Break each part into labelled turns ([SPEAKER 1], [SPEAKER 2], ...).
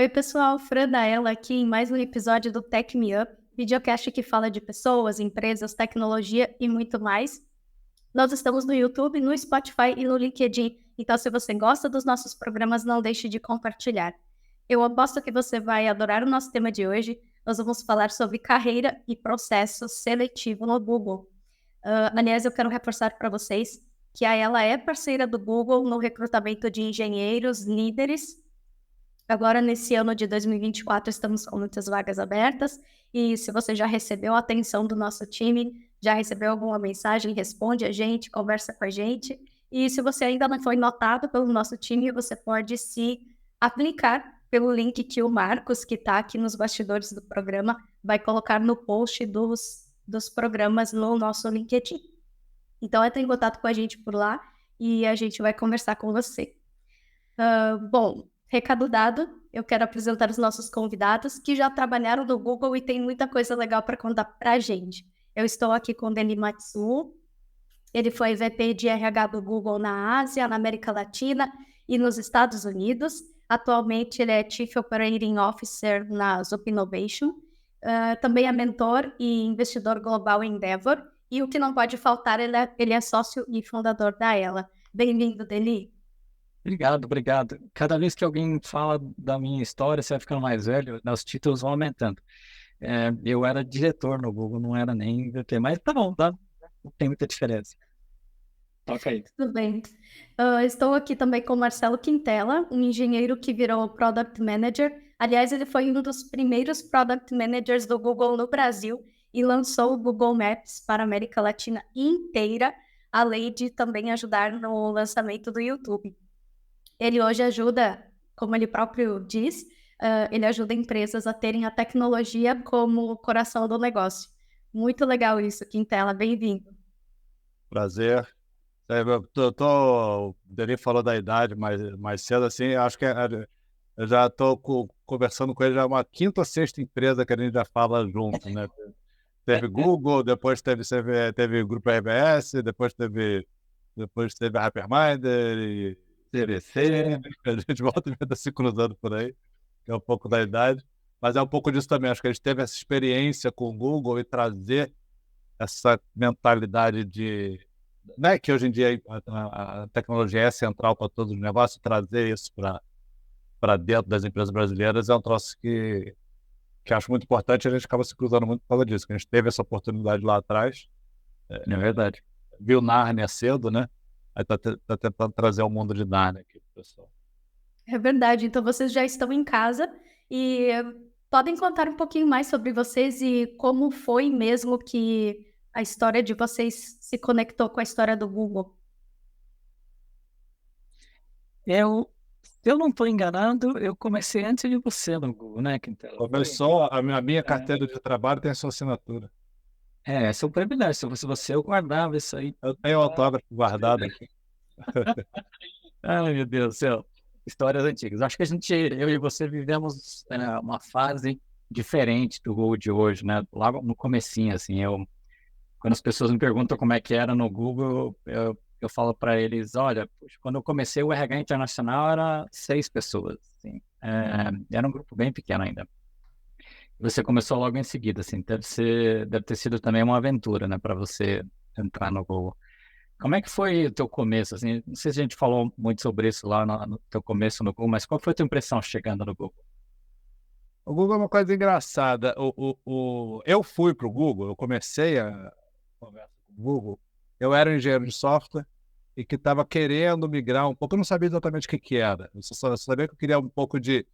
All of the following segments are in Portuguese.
[SPEAKER 1] Oi, pessoal, Fran Daella aqui em mais um episódio do Tech Me Up, videocast que fala de pessoas, empresas, tecnologia e muito mais. Nós estamos no YouTube, no Spotify e no LinkedIn, então se você gosta dos nossos programas, não deixe de compartilhar. Eu aposto que você vai adorar o nosso tema de hoje. Nós vamos falar sobre carreira e processo seletivo no Google. Aliás, eu quero reforçar para vocês que ela é parceira do Google no recrutamento de engenheiros, líderes. Agora, nesse ano de 2024, estamos com muitas vagas abertas e se você já recebeu a atenção do nosso time, já recebeu alguma mensagem, responde a gente, conversa com a gente. E se você ainda não foi notado pelo nosso time, você pode se aplicar pelo link que o Marcos, que está aqui nos bastidores do programa, vai colocar no post dos programas no nosso LinkedIn. Então, entre em contato com a gente por lá e a gente vai conversar com você. Bom, recado dado, eu quero apresentar os nossos convidados que já trabalharam no Google e tem muita coisa legal para contar para a gente. Eu estou aqui com o Deni Matsuo, ele foi VP de RH do Google na Ásia, na América Latina e nos Estados Unidos. Atualmente ele é Chief Operating Officer na Zup Innovation, também é mentor e investidor global em Endeavor, e o que não pode faltar, ele é sócio e fundador da Ela. Bem-vindo, Deni.
[SPEAKER 2] Obrigado. Cada vez que alguém fala da minha história, você vai ficando mais velho, os títulos vão aumentando. Eu era diretor no Google, não era nem VP, mas tá bom, não tem muita diferença. Toca aí.
[SPEAKER 1] Tudo bem. Estou aqui também com o Marcelo Quintela, um engenheiro que virou Product Manager. Aliás, ele foi um dos primeiros Product Managers do Google no Brasil e lançou o Google Maps para a América Latina inteira, além de também ajudar no lançamento do YouTube. Ele hoje ajuda, como ele próprio diz, ele ajuda empresas a terem a tecnologia como o coração do negócio. Muito legal isso, Quintela, bem-vindo.
[SPEAKER 3] Prazer. O Deni falou da idade mais cedo, assim, acho que eu já estou conversando com ele, já é uma quinta ou sexta empresa que a gente já fala junto, né? Teve Google, depois teve Grupo RBS, depois teve a Hyperminder e CVC, a gente volta e vai se cruzando por aí, que é um pouco da idade, mas é um pouco disso também, acho que a gente teve essa experiência com o Google e trazer essa mentalidade de, né, que hoje em dia a tecnologia é central para todos os negócios, trazer isso para dentro das empresas brasileiras é um troço que acho muito importante e a gente acaba se cruzando muito por causa disso, que a gente teve essa oportunidade lá atrás.
[SPEAKER 2] É verdade.
[SPEAKER 3] Viu Nárnia cedo, né? Aí tá tentando trazer o mundo de Nárnia aqui pro pessoal.
[SPEAKER 1] É verdade, então vocês já estão em casa e podem contar um pouquinho mais sobre vocês e como foi mesmo que a história de vocês se conectou com a história do Google.
[SPEAKER 2] Se eu não estou enganado, eu comecei antes de você no Google, né, Quintela?
[SPEAKER 3] Começou, a minha carteira de trabalho tem a sua assinatura.
[SPEAKER 2] Esse é um privilégio. Se fosse você, eu guardava isso aí.
[SPEAKER 3] Eu tenho autógrafo guardado aqui.
[SPEAKER 2] Ai, meu Deus do céu. Histórias antigas. Acho que eu e você vivemos uma fase diferente do Google de hoje, né? Lá no comecinho, assim, quando as pessoas me perguntam como é que era no Google, eu falo para eles, olha, puxa, quando eu comecei o RH Internacional era 6 pessoas, assim, era um grupo bem pequeno ainda. Você começou logo em seguida, assim, deve ter sido também uma aventura, né, para você entrar no Google. Como é que foi o teu começo, assim, não sei se a gente falou muito sobre isso lá no teu começo no Google, mas qual foi a tua impressão chegando no Google?
[SPEAKER 3] O Google é uma coisa engraçada. Eu fui para o Google, eu comecei a conversa com o Google, eu era um engenheiro de software e que estava querendo migrar um pouco, eu não sabia exatamente o que era, eu só sabia que eu queria um pouco de,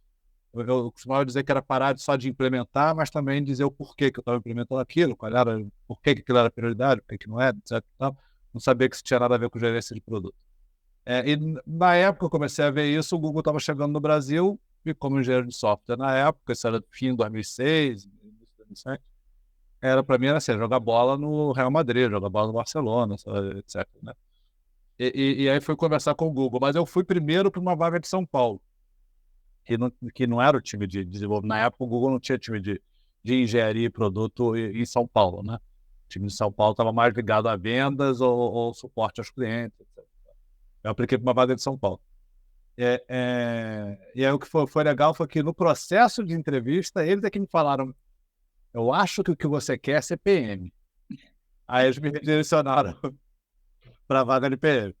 [SPEAKER 3] eu costumava dizer que era parar só de implementar, mas também dizer o porquê que eu estava implementando aquilo, qual era, por que aquilo era prioridade, por que não era, etc. Não sabia que isso tinha nada a ver com gerência de produto. E na época eu comecei a ver isso, o Google estava chegando no Brasil e como engenheiro de software na época, isso era fim de 2006, início de 2007, para mim era assim, jogar bola no Real Madrid, jogar bola no Barcelona, etc. Né? E aí fui conversar com o Google, mas eu fui primeiro para uma vaga de São Paulo, que não era o time de desenvolvimento. Na época o Google não tinha time de engenharia e produto em São Paulo, né? O time de São Paulo estava mais ligado a vendas ou suporte aos clientes, etc. Eu apliquei para uma vaga de São Paulo. E aí o que foi legal foi que no processo de entrevista, eles é que me falaram, eu acho que o que você quer é ser PM. Aí eles me direcionaram para a vaga de PM.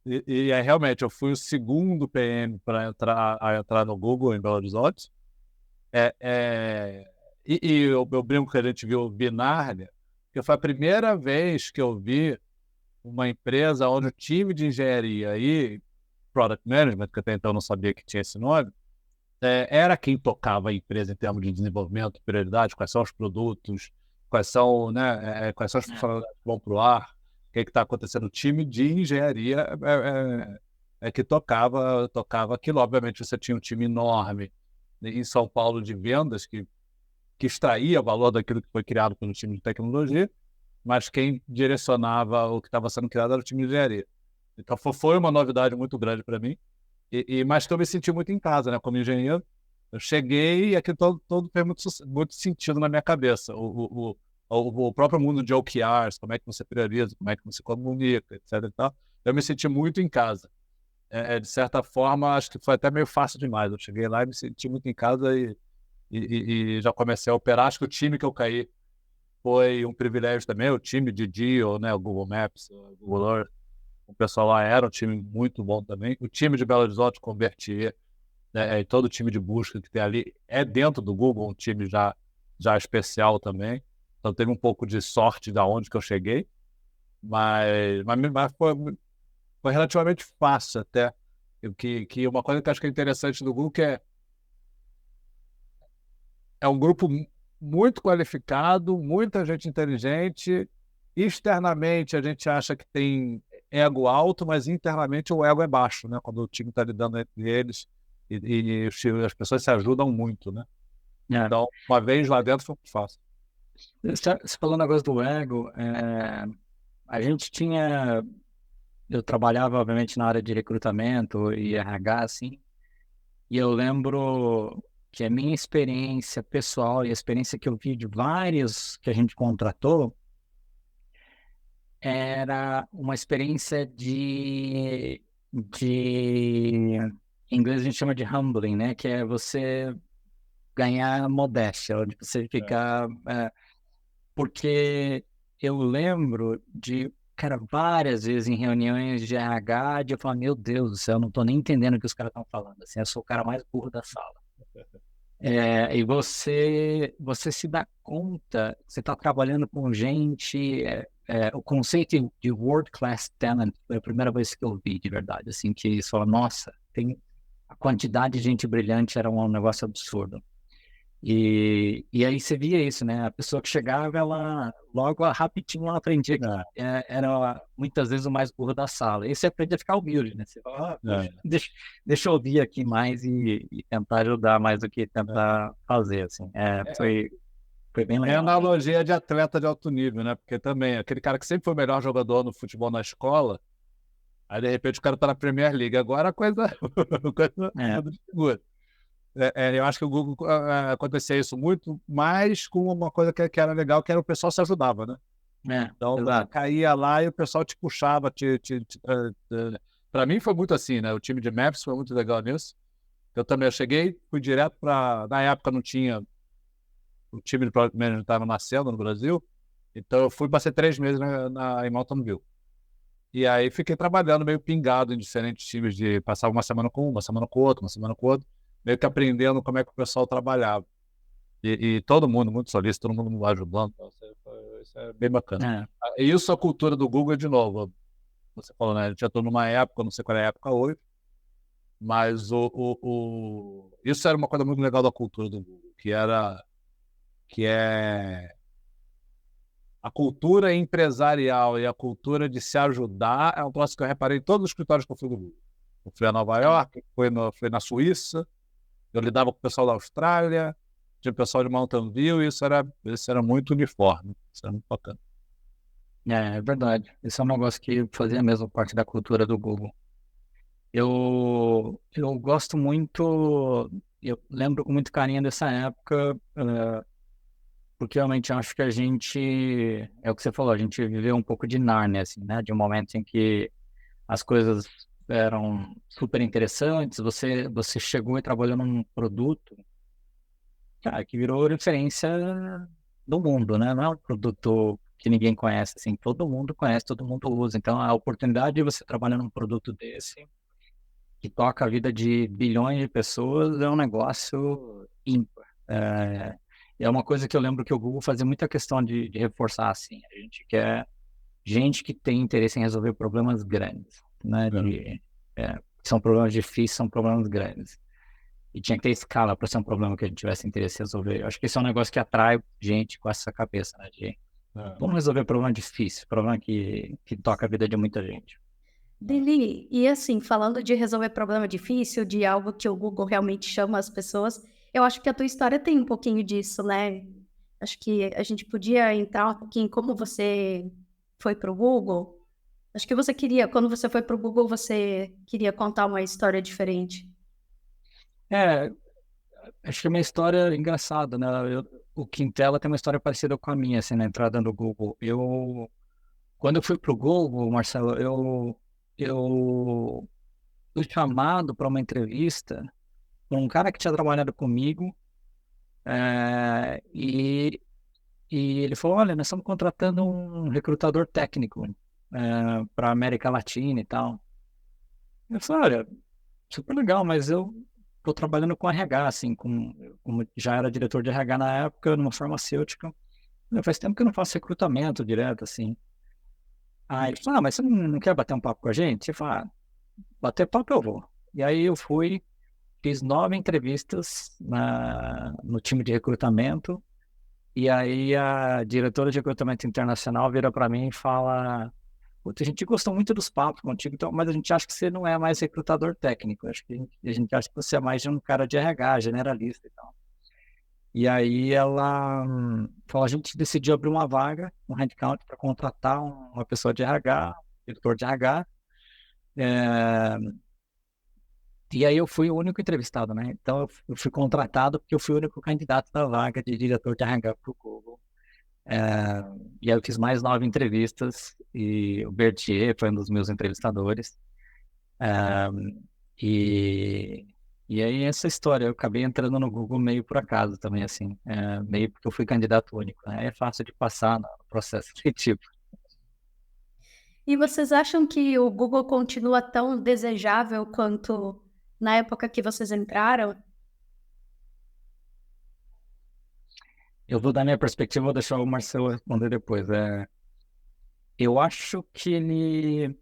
[SPEAKER 3] E aí realmente eu fui o segundo PM para entrar no Google em Belo Horizonte. Eu brinco que a gente viu o Binárnia, que foi a primeira vez que eu vi uma empresa onde o time de engenharia e Product Management, que até então eu não sabia que tinha esse nome, era quem tocava a empresa em termos de desenvolvimento, prioridade, quais são os produtos, quais são, né, quais são as funcionalidades que vão para o ar, o que está acontecendo. O time de engenharia que tocava aquilo. Obviamente, você tinha um time enorme em São Paulo de vendas que extraía o valor daquilo que foi criado pelo time de tecnologia, mas quem direcionava o que estava sendo criado era o time de engenharia. Então, foi uma novidade muito grande para mim. Mas que eu me senti muito em casa, né? Como engenheiro, eu cheguei e aquilo todo fez muito sentido na minha cabeça. O próprio mundo de OKRs, como é que você prioriza, como é que você comunica, etc. E tal. Eu me senti muito em casa. De certa forma, acho que foi até meio fácil demais. Eu cheguei lá e me senti muito em casa e já comecei a operar. Acho que o time que eu caí foi um privilégio também, o time de Geo, né? O Google Maps, o Google Earth. O pessoal lá era um time muito bom também. O time de Belo Horizonte, Convertir, né, e todo o time de busca que tem ali é dentro do Google, um time já especial também. Então teve um pouco de sorte da onde que eu cheguei, mas foi relativamente fácil até. Que uma coisa que eu acho que é interessante do Google que é um grupo muito qualificado, muita gente inteligente. Externamente a gente acha que tem ego alto, mas internamente o ego é baixo, né? Quando o time está lidando entre eles e as pessoas se ajudam muito, né? Então, uma vez lá dentro foi muito fácil.
[SPEAKER 2] Você falou um negócio do ego, a gente tinha... Eu trabalhava, obviamente, na área de recrutamento e RH, assim, e eu lembro que a minha experiência pessoal e a experiência que eu vi de vários que a gente contratou era uma experiência em inglês a gente chama de humbling, né? Que é você ganhar modéstia, onde você ficar... porque eu lembro de, cara, várias vezes em reuniões de RH, de eu falar, meu Deus do céu, eu não tô nem entendendo o que os caras estão falando, assim, eu sou o cara mais burro da sala. E você se dá conta, você está trabalhando com gente, o conceito de world class talent foi a primeira vez que eu vi, de verdade, assim, que você fala, nossa, a quantidade de gente brilhante era um negócio absurdo. E aí você via isso, né? A pessoa que chegava, ela logo rapidinho ela aprendia que era muitas vezes o mais burro da sala. E você aprende a ficar humilde, né? Você fala, poxa, deixa eu ouvir aqui mais e tentar ajudar mais do que tentar fazer, assim. Foi bem legal.
[SPEAKER 3] É a analogia de atleta de alto nível, né? Porque também aquele cara que sempre foi o melhor jogador no futebol na escola, aí de repente o cara tá na Premier League. Agora a coisa muda de figura. Eu acho que o Google acontecia isso muito, mas com uma coisa que era legal, que era o pessoal se ajudava, né? Então, você caía lá e o pessoal te puxava. Para mim foi muito assim, né? O time de Maps foi muito legal nisso. Eu também cheguei, fui direto para... Na época não tinha... O time de Product Management estava nascendo no Brasil, então eu fui, passei 3 meses em Mountain View. E aí fiquei trabalhando meio pingado em diferentes times, passava uma semana com uma semana com outra, uma semana com outra, meio que aprendendo como é que o pessoal trabalhava. E todo mundo muito solícito, todo mundo ajudando. Então, isso é bem bacana. E isso, a cultura do Google, de novo, você falou, né? Já estou numa época, não sei qual é a época hoje, mas isso era uma coisa muito legal da cultura do Google, que é a cultura empresarial e a cultura de se ajudar. É um troço que eu reparei em todos os escritórios que eu fui do Google. Eu fui a Nova York, fui na Suíça, eu lidava com o pessoal da Austrália, tinha o pessoal de Mountain View, e isso era muito uniforme, isso era muito bacana.
[SPEAKER 2] É verdade. Esse é um negócio que fazia mesmo parte da cultura do Google. Eu gosto muito, eu lembro com muito carinho dessa época, porque realmente acho que a gente, é o que você falou, a gente viveu um pouco de Nárnia, assim, né? De um momento em que as coisas eram super interessantes. Você chegou e trabalhou num produto, cara, que virou referência do mundo, né? Não é um produto que ninguém conhece, assim, todo mundo conhece, todo mundo usa. Então, a oportunidade de você trabalhar num produto desse, que toca a vida de bilhões de pessoas, é um negócio ímpar. É uma coisa que eu lembro que o Google fazia muita questão de reforçar, assim. A gente quer gente que tem interesse em resolver problemas grandes, né? São problemas difíceis, são problemas grandes. E tinha que ter escala para ser um problema que a gente tivesse interesse em resolver. Eu acho que esse é um negócio que atrai gente com essa cabeça, né? Vamos resolver problema difícil, problema que toca a vida de muita gente.
[SPEAKER 1] Deli, e assim, falando de resolver problema difícil, de algo que o Google realmente chama as pessoas, eu acho que a tua história tem um pouquinho disso, né? Acho que a gente podia entrar um pouquinho em como você foi para o Google. Acho que você queria, quando você foi para o Google, você queria contar uma história diferente.
[SPEAKER 2] É, acho que é uma história engraçada, né? O Quintela tem uma história parecida com a minha, assim, na entrada no Google. Quando eu fui pro Google, Marcelo, eu fui chamado para uma entrevista com um cara que tinha trabalhado comigo, e ele falou, olha, nós estamos contratando um recrutador técnico para América Latina e tal. Eu falei, olha, super legal, mas eu estou trabalhando com RH, assim, como já era diretor de RH na época, numa farmacêutica. Faz tempo que eu não faço recrutamento direto, assim. Aí ele falou, mas você não quer bater um papo com a gente? Eu falei, bater papo eu vou. E aí eu fui, fiz 9 entrevistas no time de recrutamento, e aí a diretora de recrutamento internacional vira para mim e fala, puta, a gente gostou muito dos papos contigo, então, mas a gente acha que você não é mais recrutador técnico, acho que a gente acha que você é mais de um cara de RH, generalista e tal. E aí ela falou, a gente decidiu abrir uma vaga, um headcount para contratar uma pessoa de RH, diretor de RH. E aí eu fui o único entrevistado, né? Então eu fui contratado porque eu fui o único candidato da vaga de diretor de RH para o Google. E aí eu fiz mais 9 entrevistas e o Berthier foi um dos meus entrevistadores. E, e aí essa história, eu acabei entrando no Google meio por acaso também, assim, meio porque eu fui candidato único, né? É fácil de passar no processo seletivo.
[SPEAKER 1] E vocês acham que o Google continua tão desejável quanto na época que vocês entraram?
[SPEAKER 2] Eu vou dar minha perspectiva, vou deixar o Marcelo responder depois. Eu acho que ele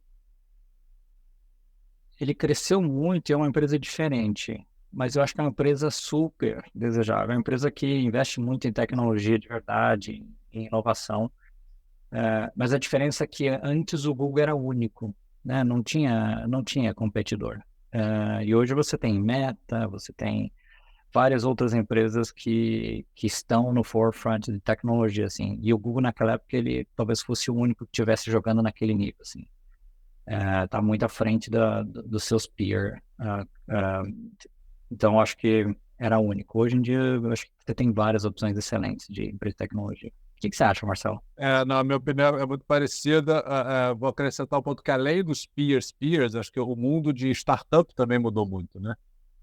[SPEAKER 2] cresceu muito e é uma empresa diferente, mas eu acho que é uma empresa super desejável, é uma empresa que investe muito em tecnologia de verdade, em inovação. Mas a diferença é que antes o Google era único, né? Não tinha competidor. E hoje você tem Meta, você tem várias outras empresas que estão no forefront de tecnologia, assim. E o Google naquela época ele talvez fosse o único que estivesse jogando naquele nível, assim. Tá muito à frente dos seus peers. Então acho que era único. Hoje em dia eu acho que você tem várias opções excelentes de empresa de tecnologia. O que você acha, Marcelo?
[SPEAKER 3] Na minha opinião, é muito parecida. Vou acrescentar um ponto que, além dos peers, acho que o mundo de startup também mudou muito, né?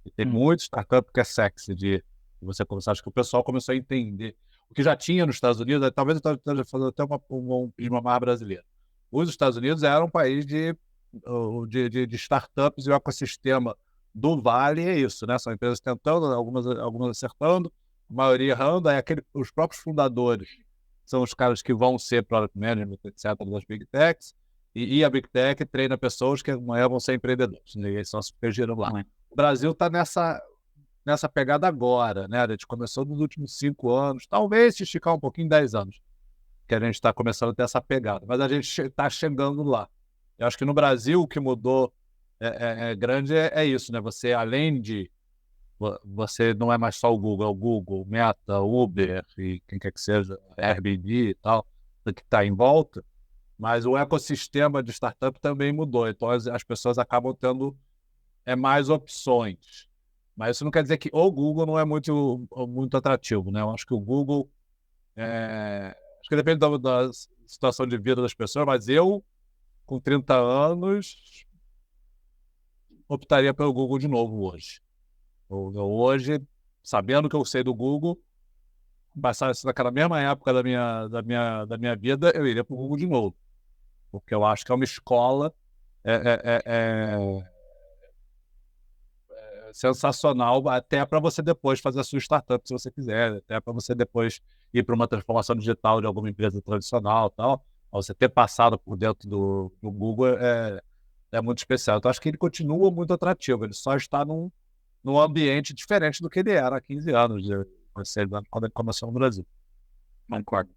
[SPEAKER 3] E tem muito startup que é sexy de você começar. Acho que o pessoal começou a entender o que já tinha nos Estados Unidos. Talvez eu esteja fazendo até uma marra brasileira. Os Estados Unidos eram um país de startups, e o ecossistema do Vale é isso, né? São empresas tentando, algumas acertando, a maioria errando. Aí os próprios fundadores são os caras que vão ser product management, etc., das Big Techs, e a Big Tech treina pessoas que amanhã vão ser empreendedores, né? E eles só se perderam lá. O Brasil está nessa pegada agora, né? A gente começou nos últimos 5 anos, talvez se esticar um pouquinho, 10 anos, que a gente está começando a ter essa pegada, mas a gente está chegando lá. Eu acho que no Brasil o que mudou grande é isso, né? Você, além de você não é mais só o Google, Meta, Uber e quem quer que seja, Airbnb e tal, que está em volta, mas o ecossistema de startup também mudou, então as pessoas acabam tendo mais opções. Mas isso não quer dizer que o Google não é muito atrativo, né? Eu acho que o Google, acho que depende da situação de vida das pessoas, mas eu, com 30 anos, optaria pelo Google de novo hoje. Hoje, sabendo que eu sei do Google, passar naquela mesma época da minha vida, eu iria para o Google de novo. Porque eu acho que é uma escola sensacional, até para você depois fazer a sua startup, se você quiser, até para você depois ir para uma transformação digital de alguma empresa tradicional, tal. Você ter passado por dentro do Google é muito especial. Então, acho que ele continua muito atrativo, ele só está num ambiente diferente do que ele era há 15 anos, quando ele começou no Brasil.
[SPEAKER 2] Concordo.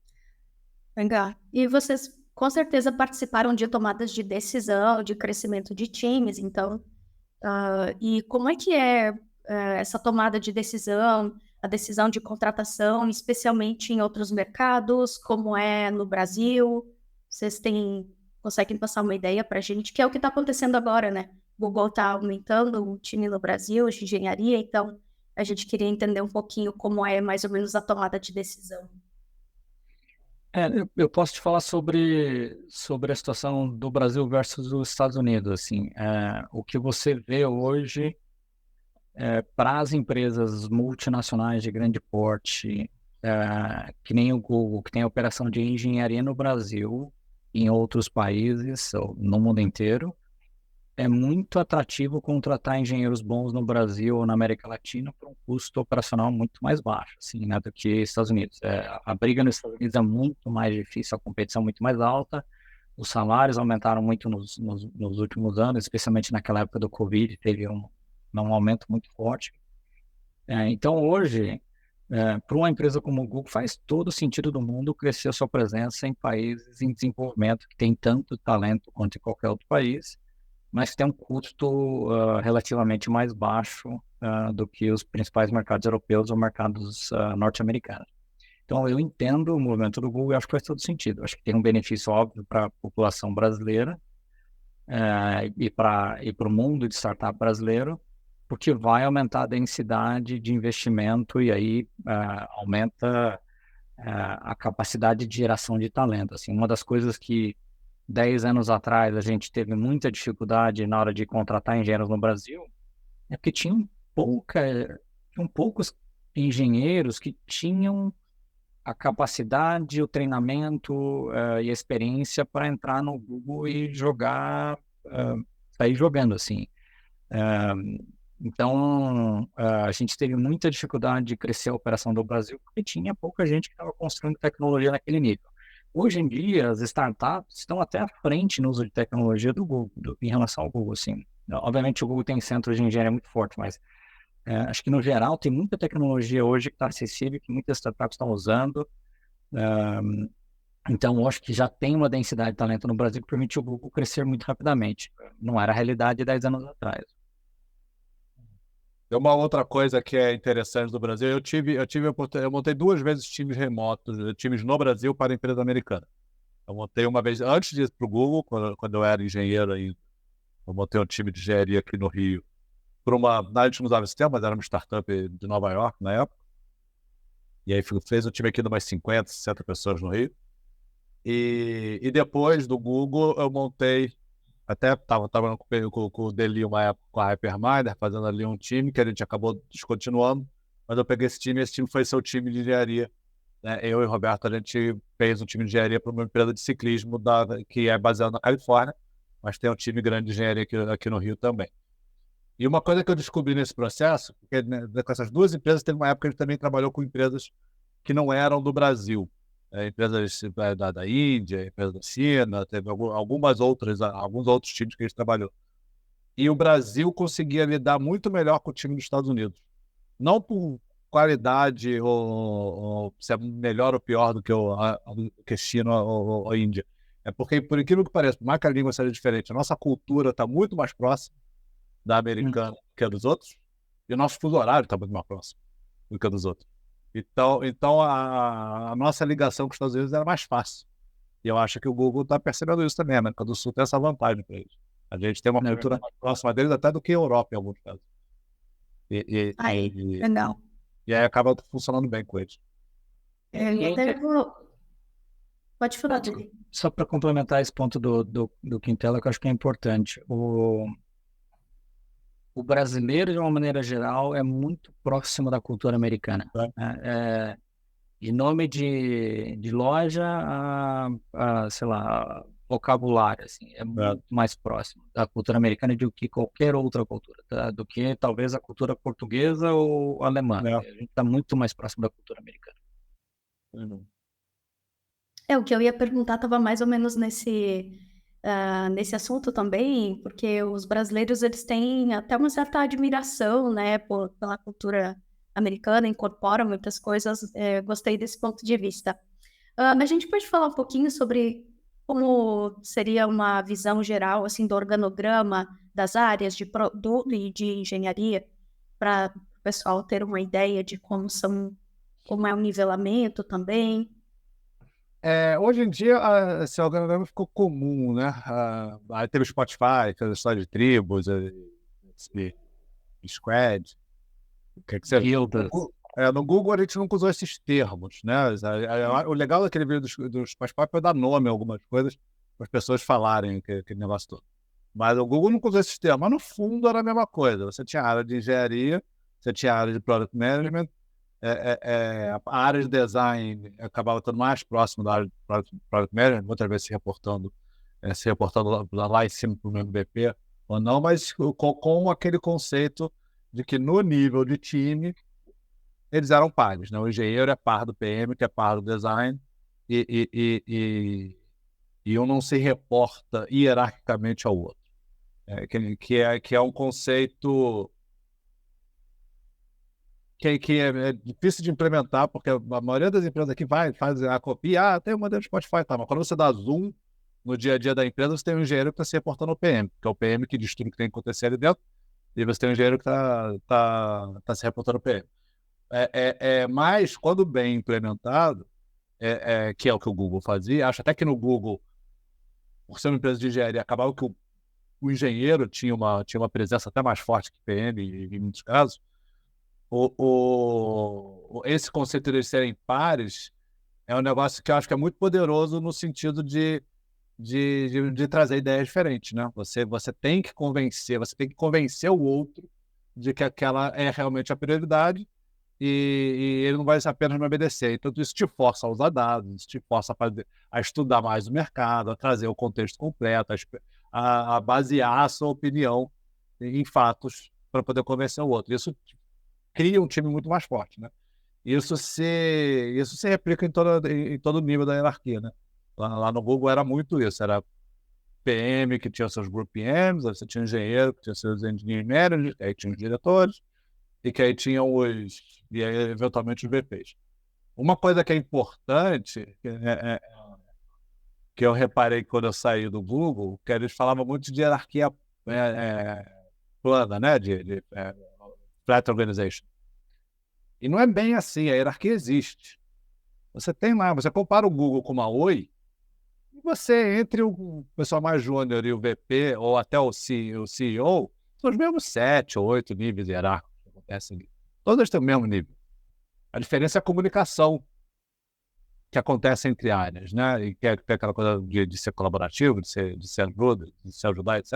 [SPEAKER 1] Legal. E vocês com certeza participaram de tomadas de decisão, de crescimento de times, então, e como é que é essa tomada de decisão, a decisão de contratação, especialmente em outros mercados, como é no Brasil? Vocês conseguem passar uma ideia para a gente, que é o que está acontecendo agora, né? O Google está aumentando o time no Brasil de engenharia, então a gente queria entender um pouquinho como é mais ou menos a tomada de decisão.
[SPEAKER 2] Eu posso te falar sobre a situação do Brasil versus os Estados Unidos. Assim, o que você vê hoje para as empresas multinacionais de grande porte, que nem o Google, que tem operação de engenharia no Brasil, em outros países, ou no mundo inteiro, é muito atrativo contratar engenheiros bons no Brasil ou na América Latina por um custo operacional muito mais baixo, assim, né, do que Estados Unidos. A briga nos Estados Unidos é muito mais difícil, a competição é muito mais alta, os salários aumentaram muito nos últimos anos, especialmente naquela época do Covid, teve um aumento muito forte. Então, hoje, para uma empresa como o Google, faz todo o sentido do mundo crescer a sua presença em países em desenvolvimento, que tem tanto talento quanto em qualquer outro país, mas tem um custo relativamente mais baixo do que os principais mercados europeus ou mercados norte-americanos. Então, eu entendo o movimento do Google e acho que faz todo sentido. Acho que tem um benefício óbvio para a população brasileira e para o mundo de startup brasileiro, porque vai aumentar a densidade de investimento e aí aumenta a capacidade de geração de talento. Assim, uma das coisas que 10 anos atrás a gente teve muita dificuldade na hora de contratar engenheiros no Brasil, é porque tinham poucos engenheiros que tinham a capacidade, o treinamento e a experiência para entrar no Google e sair jogando, assim. Então, a gente teve muita dificuldade de crescer a operação do Brasil porque tinha pouca gente que estava construindo tecnologia naquele nível. Hoje em dia, as startups estão até à frente no uso de tecnologia do Google, em relação ao Google, assim. Obviamente, o Google tem centros de engenharia muito forte, mas acho que, no geral, tem muita tecnologia hoje que está acessível, que muitas startups estão usando. Então, eu acho que já tem uma densidade de talento no Brasil que permite o Google crescer muito rapidamente. Não era a realidade 10 anos atrás.
[SPEAKER 3] Tem uma outra coisa que é interessante do Brasil. Eu montei 2 vezes times remotos, times no Brasil para a empresa americana. Eu montei uma vez, antes de ir para o Google, quando eu era engenheiro ainda. Eu montei um time de engenharia aqui no Rio. A gente não usava esse termo, mas era uma startup de Nova York na época. E aí fez um time aqui de umas 50, 60 pessoas no Rio. E depois do Google, eu montei. Até estava trabalhando com o Deli uma época com a Hyperminder, fazendo ali um time que a gente acabou descontinuando, mas eu peguei esse time foi seu time de engenharia. Né? Eu e o Roberto, a gente fez um time de engenharia para uma empresa de ciclismo que é baseada na Califórnia, mas tem um time grande de engenharia aqui no Rio também. E uma coisa que eu descobri nesse processo, porque né, com essas 2 empresas, teve uma época que a gente também trabalhou com empresas que não eram do Brasil. Empresas da Índia, empresas da China, teve alguns outros times que a gente trabalhou. E o Brasil conseguia lidar muito melhor com o time dos Estados Unidos. Não por qualidade ou se é melhor ou pior do que China ou Índia. É porque, por incrível que pareça, por mais que a língua seja diferente, a nossa cultura está muito mais próxima da americana que a dos outros, e o nosso fuso horário está muito mais próximo do que a dos outros. Então a nossa ligação com os Estados Unidos era mais fácil. E eu acho que o Google está percebendo isso também. A América do Sul tem essa vantagem para eles. A gente tem uma cultura mais próxima deles até do que a Europa, em alguns casos.
[SPEAKER 1] Legal.
[SPEAKER 3] E aí acaba funcionando bem com eles.
[SPEAKER 1] Pode falar, Dili.
[SPEAKER 2] Só para complementar esse ponto do Quintela, que eu acho que é importante. o brasileiro, de uma maneira geral, é muito próximo da cultura americana, né? De nome de loja sei lá, vocabulário, assim, é muito mais próximo da cultura americana do que qualquer outra cultura, tá? Do que talvez a cultura portuguesa ou alemã. A gente está muito mais próximo da cultura americana.
[SPEAKER 1] O que eu ia perguntar estava mais ou menos nesse assunto também, porque os brasileiros, eles têm até uma certa admiração, né, pela cultura americana, incorporam muitas coisas, gostei desse ponto de vista. A gente pode falar um pouquinho sobre como seria uma visão geral, assim, do organograma das áreas de produto e de engenharia, para o pessoal ter uma ideia de como é o nivelamento também.
[SPEAKER 3] Hoje em dia, esse organograma ficou comum, né? Aí teve o Spotify, fez a história de tribos, squad, o que você...
[SPEAKER 2] Guildas.
[SPEAKER 3] No Google a gente nunca usou esses termos, né? O legal daquele vídeo do Spotify foi dar nome a algumas coisas para as pessoas falarem aquele negócio todo. Mas o Google nunca usou esses termos, mas no fundo era a mesma coisa. Você tinha a área de engenharia, você tinha a área de product management, a área de design acabava estando mais próximo da área de product management, muitas vezes se reportando lá em cima para o MVP ou não, mas com aquele conceito de que no nível de time eles eram pares, né? O engenheiro é par do PM, que é par do design, e um não se reporta hierarquicamente ao outro. Que é um conceito que é difícil de implementar, porque a maioria das empresas aqui faz a copia, tem o modelo Spotify, tá? Mas quando você dá zoom no dia a dia da empresa, você tem um engenheiro que está se reportando ao PM, que é o PM que diz tudo que tem que acontecer ali dentro, e você tem um engenheiro que tá se reportando ao PM. Mas, quando bem implementado, que é o que o Google fazia, acho até que no Google, por ser uma empresa de engenharia, acabava que o engenheiro tinha uma presença até mais forte que o PM, em muitos casos. Esse conceito de eles serem pares é um negócio que eu acho que é muito poderoso no sentido de trazer ideias diferentes, né? Você tem que convencer o outro de que aquela é realmente a prioridade e ele não vai apenas me obedecer. Então, isso te força a usar dados, isso te força a estudar mais o mercado, a trazer o contexto completo, a basear a sua opinião em fatos para poder convencer o outro. Isso cria um time muito mais forte, né? Isso se replica em todo o nível da hierarquia, né? Lá no Google era muito isso, era PM que tinha seus group PMs, aí você tinha engenheiro que tinha seus engineering managers, aí tinha os diretores, e que aí tinham e aí, eventualmente os VPs. Uma coisa que é importante, que eu reparei quando eu saí do Google, que eles falavam muito de hierarquia plana, né? De flat organization. E não é bem assim, a hierarquia existe. Você tem lá, você compara o Google com uma Oi, e você, entre o pessoal mais júnior e o VP, ou até o CEO, são os mesmos 7 ou 8 níveis hierárquicos que acontecem ali. Todos têm o mesmo nível. A diferença é a comunicação que acontece entre áreas, né? E que é aquela coisa de ser colaborativo, de se ajudar, etc.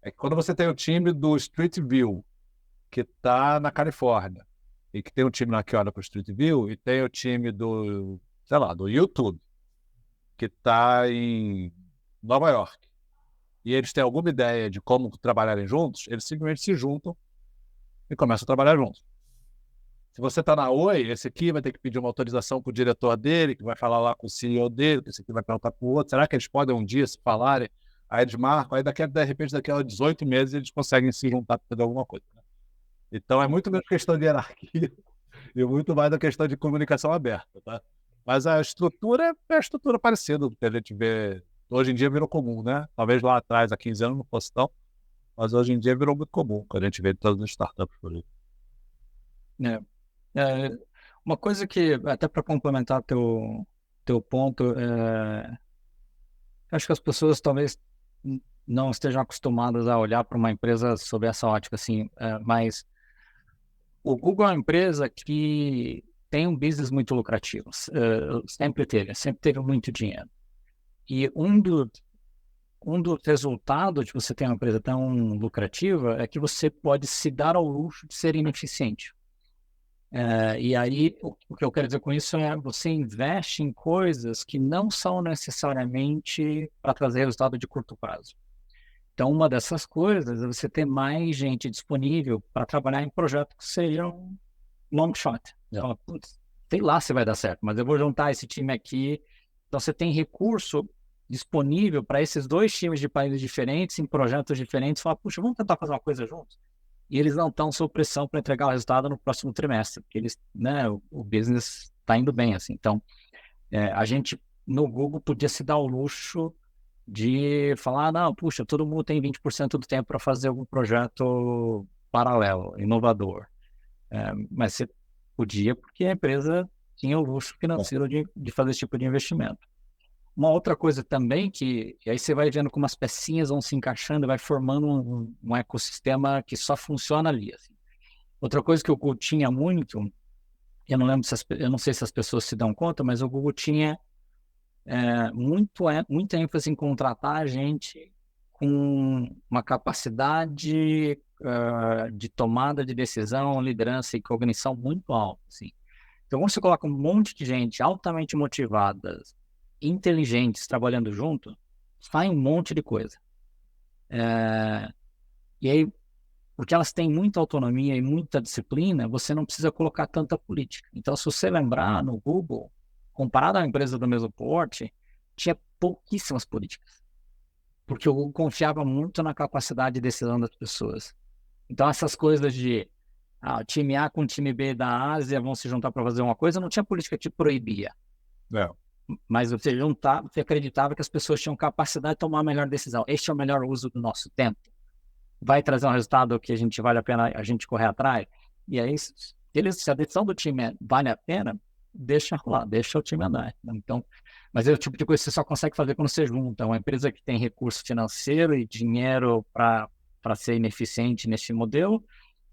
[SPEAKER 3] É que quando você tem o time do Street View, que está na Califórnia, e que tem um time lá que olha para o Street View, e tem o time do YouTube, que está em Nova York, e eles têm alguma ideia de como trabalharem juntos, eles simplesmente se juntam e começam a trabalhar juntos. Se você está na Oi, esse aqui vai ter que pedir uma autorização para o diretor dele, que vai falar lá com o CEO dele, que esse aqui vai perguntar para o outro, será que eles podem um dia se falarem? Aí eles marcam, aí de repente daqui a 18 meses eles conseguem se juntar para fazer alguma coisa, né? Então é muito menos questão de hierarquia e muito mais da questão de comunicação aberta, tá? Mas a estrutura é a estrutura parecida do que a gente vê. Hoje em dia virou comum, né? Talvez lá atrás, há 15 anos, não fosse tão, mas hoje em dia virou muito comum, que a gente vê todas as startups por aí.
[SPEAKER 2] Uma coisa que, até para complementar teu ponto, acho que as pessoas talvez não estejam acostumadas a olhar para uma empresa sob essa ótica, assim, mas o Google é uma empresa que tem um business muito lucrativo, sempre teve muito dinheiro. E um dos resultados de você ter uma empresa tão lucrativa é que você pode se dar ao luxo de ser ineficiente. E aí, o que eu quero dizer com isso é você investe em coisas que não são necessariamente para trazer resultado de curto prazo. Então, uma dessas coisas é você ter mais gente disponível para trabalhar em projetos que sejam long shot. Então, sei lá se vai dar certo, mas eu vou juntar esse time aqui. Então, você tem recurso disponível para esses dois times de países diferentes, em projetos diferentes, falar, puxa, vamos tentar fazer uma coisa juntos? E eles não estão sob pressão para entregar o resultado no próximo trimestre, porque eles, né, o business está indo bem, assim. Então, a gente, no Google, podia se dar ao luxo de falar, não, puxa, todo mundo tem 20% do tempo para fazer algum projeto paralelo, inovador. Mas você podia, porque a empresa tinha o luxo financeiro de fazer esse tipo de investimento. Uma outra coisa também e aí você vai vendo como as pecinhas vão se encaixando e vai formando um ecossistema que só funciona ali, assim. Outra coisa que o Google tinha muito, eu não lembro eu não sei se as pessoas se dão conta, mas o Google tinha muita ênfase em contratar gente com uma capacidade de tomada de decisão, liderança e cognição muito alta, assim. Então, quando você coloca um monte de gente altamente motivada, inteligentes, trabalhando junto, sai um monte de coisa. E aí, porque elas têm muita autonomia e muita disciplina, você não precisa colocar tanta política. Então, se você lembrar, no Google, comparado a uma empresa do mesmo porte, tinha pouquíssimas políticas. Porque o Google confiava muito na capacidade de decisão das pessoas. Então, essas coisas de o time A com o time B da Ásia vão se juntar para fazer uma coisa, não tinha política que proibia. Mas você acreditava que as pessoas tinham capacidade de tomar a melhor decisão. Este é o melhor uso do nosso tempo. Vai trazer um resultado que vale a pena a gente correr atrás. E aí, se a decisão do time vale a pena, deixa rolar, deixa o time andar. Então, mas é o tipo de coisa que você só consegue fazer quando você junta uma empresa que tem recurso financeiro e dinheiro para ser ineficiente nesse modelo,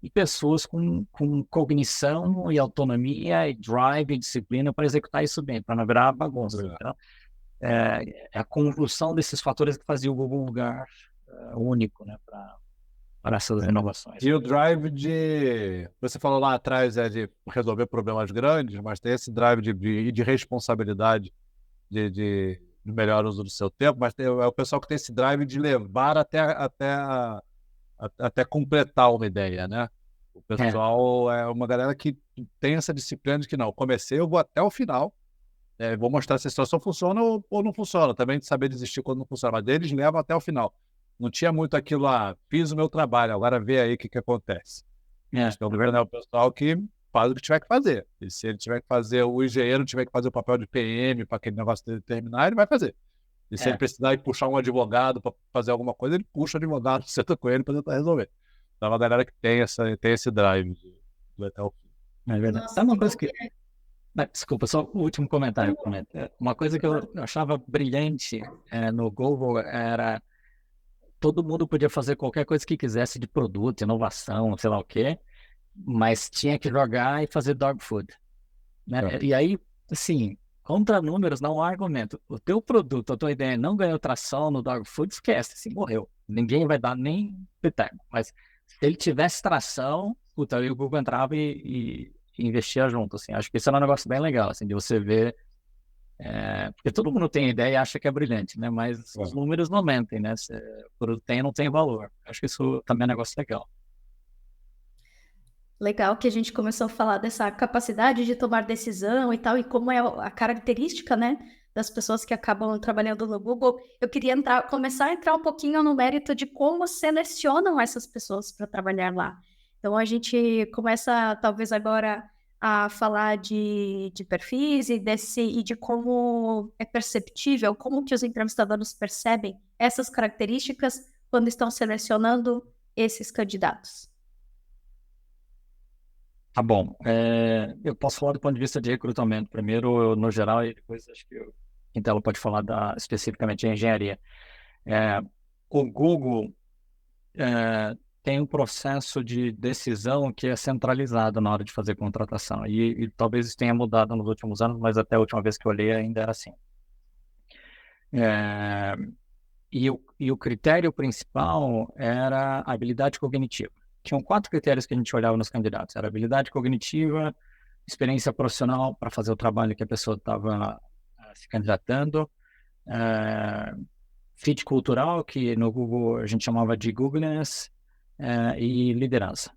[SPEAKER 2] e pessoas com cognição e autonomia e drive e disciplina para executar isso bem, para não virar bagunça. Então, é a conjunção desses fatores que fazia o Google um lugar único, né, para essas inovações.
[SPEAKER 3] E o drive você falou lá atrás, de resolver problemas grandes, mas tem esse drive de responsabilidade de melhor uso do seu tempo, mas é o pessoal que tem esse drive de levar até completar uma ideia, né? O pessoal é uma galera que tem essa disciplina de que não, comecei, eu vou até o final, vou mostrar se a situação funciona ou não funciona, também de saber desistir quando não funciona, mas eles levam até o final. Não tinha muito aquilo lá, fiz o meu trabalho, agora vê aí o que acontece. Então, é o pessoal que faz o que tiver que fazer. E se ele tiver que fazer, o engenheiro tiver que fazer o papel de PM para aquele negócio dele terminar, ele vai fazer. E se ele precisar ir puxar um advogado para fazer alguma coisa, ele puxa o advogado, senta com ele para tentar resolver. Então, a galera que tem esse drive de até o fim.
[SPEAKER 2] É verdade. Sabe uma coisa que... Desculpa, só o último comentário. Uma coisa que eu achava brilhante no Google era todo mundo podia fazer qualquer coisa que quisesse de produto, inovação, sei lá o quê, mas tinha que jogar e fazer dog food, né? E aí, assim, contra números não há argumento. O teu produto, a tua ideia não ganhou tração no dog food, esquece, assim, morreu. Ninguém vai dar nem pitaco. Mas se ele tivesse tração, puta, aí o Google entrava e investia junto, assim. Acho que isso é um negócio bem legal, assim, de você ver. Porque todo mundo tem ideia e acha que é brilhante, né? Mas os números não mentem, né? Se o produto tem, não tem valor. Acho que isso também é um negócio legal.
[SPEAKER 1] Legal que a gente começou a falar dessa capacidade de tomar decisão e tal, e como é a característica, né, das pessoas que acabam trabalhando no Google. Eu queria começar a entrar um pouquinho no mérito de como selecionam essas pessoas para trabalhar lá. Então, a gente começa, talvez agora, a falar de perfis e de como é perceptível, como que os entrevistadores percebem essas características quando estão selecionando esses candidatos.
[SPEAKER 2] Tá bom. Eu posso falar do ponto de vista de recrutamento primeiro, no geral, e depois acho que o Quintela pode falar especificamente de engenharia. O Google tem um processo de decisão que é centralizado na hora de fazer contratação. E talvez isso tenha mudado nos últimos anos, mas até a última vez que eu olhei ainda era assim. e o critério principal era a habilidade cognitiva. Tinham 4 critérios que a gente olhava nos candidatos. Era habilidade cognitiva, experiência profissional para fazer o trabalho que a pessoa estava se candidatando, fit cultural, que no Google a gente chamava de Googleness, e liderança.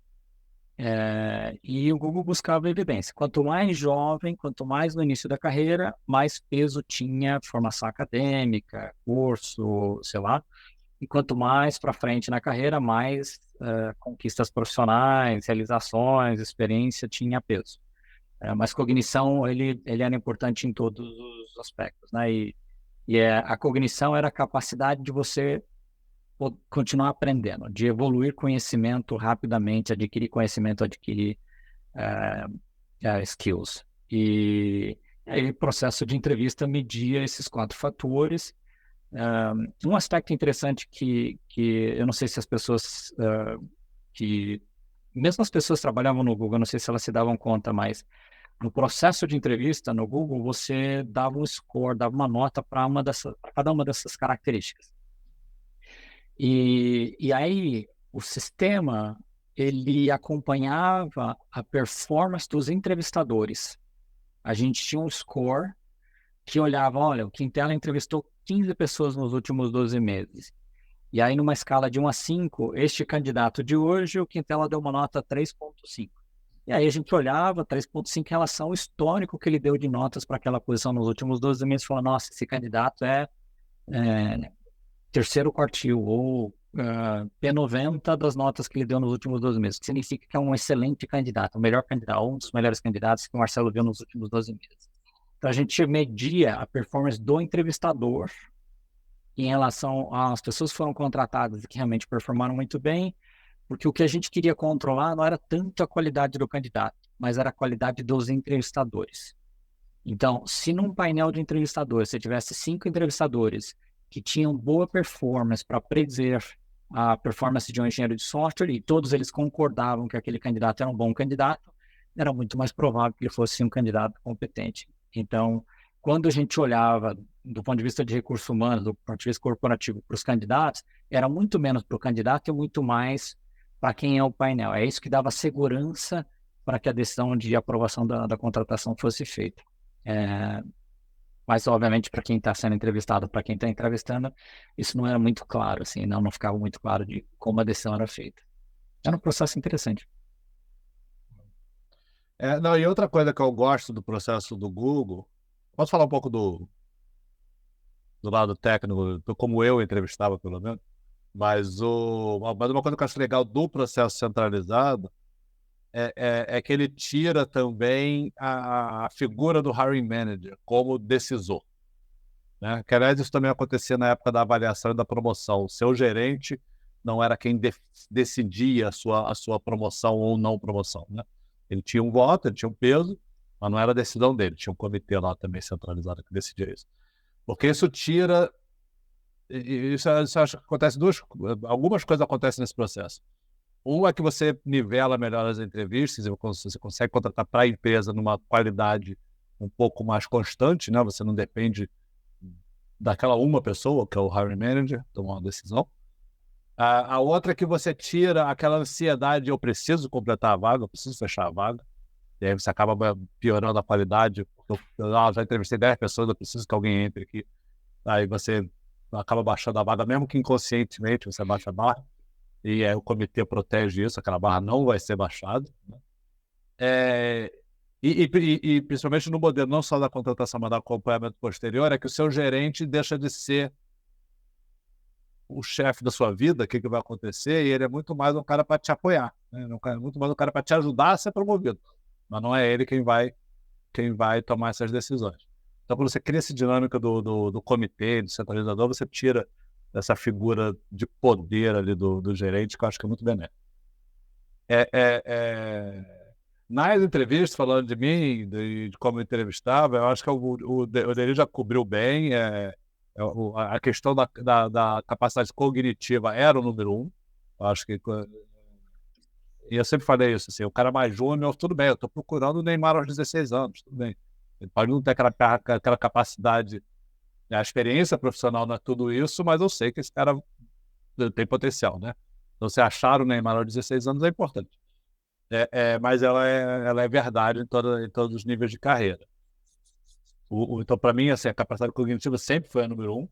[SPEAKER 2] E o Google buscava evidência. Quanto mais jovem, quanto mais no início da carreira, mais peso tinha formação acadêmica, curso, sei lá. E quanto mais para frente na carreira, mais conquistas profissionais, realizações, experiência tinha peso. Mas cognição, ele era importante em todos os aspectos, né? A cognição era a capacidade de você continuar aprendendo, de evoluir conhecimento rapidamente, adquirir conhecimento, adquirir skills. E aí o processo de entrevista media esses 4 fatores. Um aspecto interessante que eu não sei se as pessoas mesmo as pessoas que trabalhavam no Google, eu não sei se elas se davam conta, mas no processo de entrevista no Google, você dava um score, dava uma nota para cada uma dessas características. E aí o sistema, ele acompanhava a performance dos entrevistadores. A gente tinha um score que olhava, olha, o Quintela entrevistou 15 pessoas nos últimos 12 meses. E aí, numa escala de 1 a 5, este candidato de hoje, o Quintela deu uma nota 3,5. E aí a gente olhava 3,5 em relação ao histórico que ele deu de notas para aquela posição nos últimos 12 meses e falava, nossa, esse candidato é terceiro quartil ou P90 das notas que ele deu nos últimos 12 meses, que significa que é um excelente candidato, o melhor candidato, um dos melhores candidatos que o Marcelo viu nos últimos 12 meses. Então a gente media a performance do entrevistador em relação às pessoas que foram contratadas e que realmente performaram muito bem, porque o que a gente queria controlar não era tanto a qualidade do candidato, mas era a qualidade dos entrevistadores. Então, se num painel de entrevistadores você tivesse 5 entrevistadores que tinham boa performance para predizer a performance de um engenheiro de software e todos eles concordavam que aquele candidato era um bom candidato, era muito mais provável que ele fosse um candidato competente. Então, quando a gente olhava do ponto de vista de recursos humanos, do ponto de vista corporativo, para os candidatos, era muito menos para o candidato e muito mais para quem é o painel. É isso que dava segurança para que a decisão de aprovação da contratação fosse feita. Mas, obviamente, para quem está sendo entrevistado, para quem está entrevistando, isso não era muito claro, assim, não ficava muito claro de como a decisão era feita. Era um processo interessante.
[SPEAKER 3] Não, e outra coisa que eu gosto do processo do Google, posso falar um pouco do lado técnico, como eu entrevistava, pelo menos, mas uma coisa que eu acho legal do processo centralizado é que ele tira também a figura do hiring manager como decisor, né? Que, aliás, isso também acontecia na época da avaliação e da promoção. O seu gerente não era quem decidia a sua promoção ou não promoção, né? Ele tinha um voto, ele tinha um peso, mas não era a decisão dele. Tinha um comitê lá também centralizado que decidia isso. Porque isso tira... Isso acho que acontece algumas coisas acontecem nesse processo. Uma é que você nivela melhor as entrevistas, você consegue contratar para a empresa numa qualidade um pouco mais constante, né? Você não depende daquela uma pessoa, que é o hiring manager, tomar uma decisão. A outra é que você tira aquela ansiedade, eu preciso completar a vaga, eu preciso fechar a vaga. E aí você acaba piorando a qualidade, porque eu já entrevistei 10 pessoas, eu preciso que alguém entre aqui. Aí você acaba baixando a vaga, mesmo que inconscientemente você baixa a barra. E aí o comitê protege isso, aquela barra não vai ser baixada, né? E principalmente no modelo não só da contratação, mas do acompanhamento posterior, é que o seu gerente deixa de ser o chefe da sua vida, o que vai acontecer, e ele é muito mais um cara para te apoiar, né? Muito mais um cara para te ajudar a ser promovido, mas não é ele quem vai tomar essas decisões. Então, quando você cria essa dinâmica do comitê, do centralizador, você tira essa figura de poder ali do gerente, que eu acho que é muito benéfico. Nas entrevistas, falando de mim, de como eu entrevistava, eu acho que o Deli já cobriu bem. A questão da capacidade cognitiva era o número 1. Eu acho que... E eu sempre falei isso, assim, o cara mais júnior, tudo bem, eu estou procurando o Neymar aos 16 anos, tudo bem. Ele pode não ter aquela capacidade A experiência profissional não é tudo isso, mas eu sei que esse cara tem potencial, né? Então, se achar o Neymar aos 16 anos é importante. Mas ela é verdade em todos os níveis de carreira. Então, para mim, assim, a capacidade cognitiva sempre foi a número um.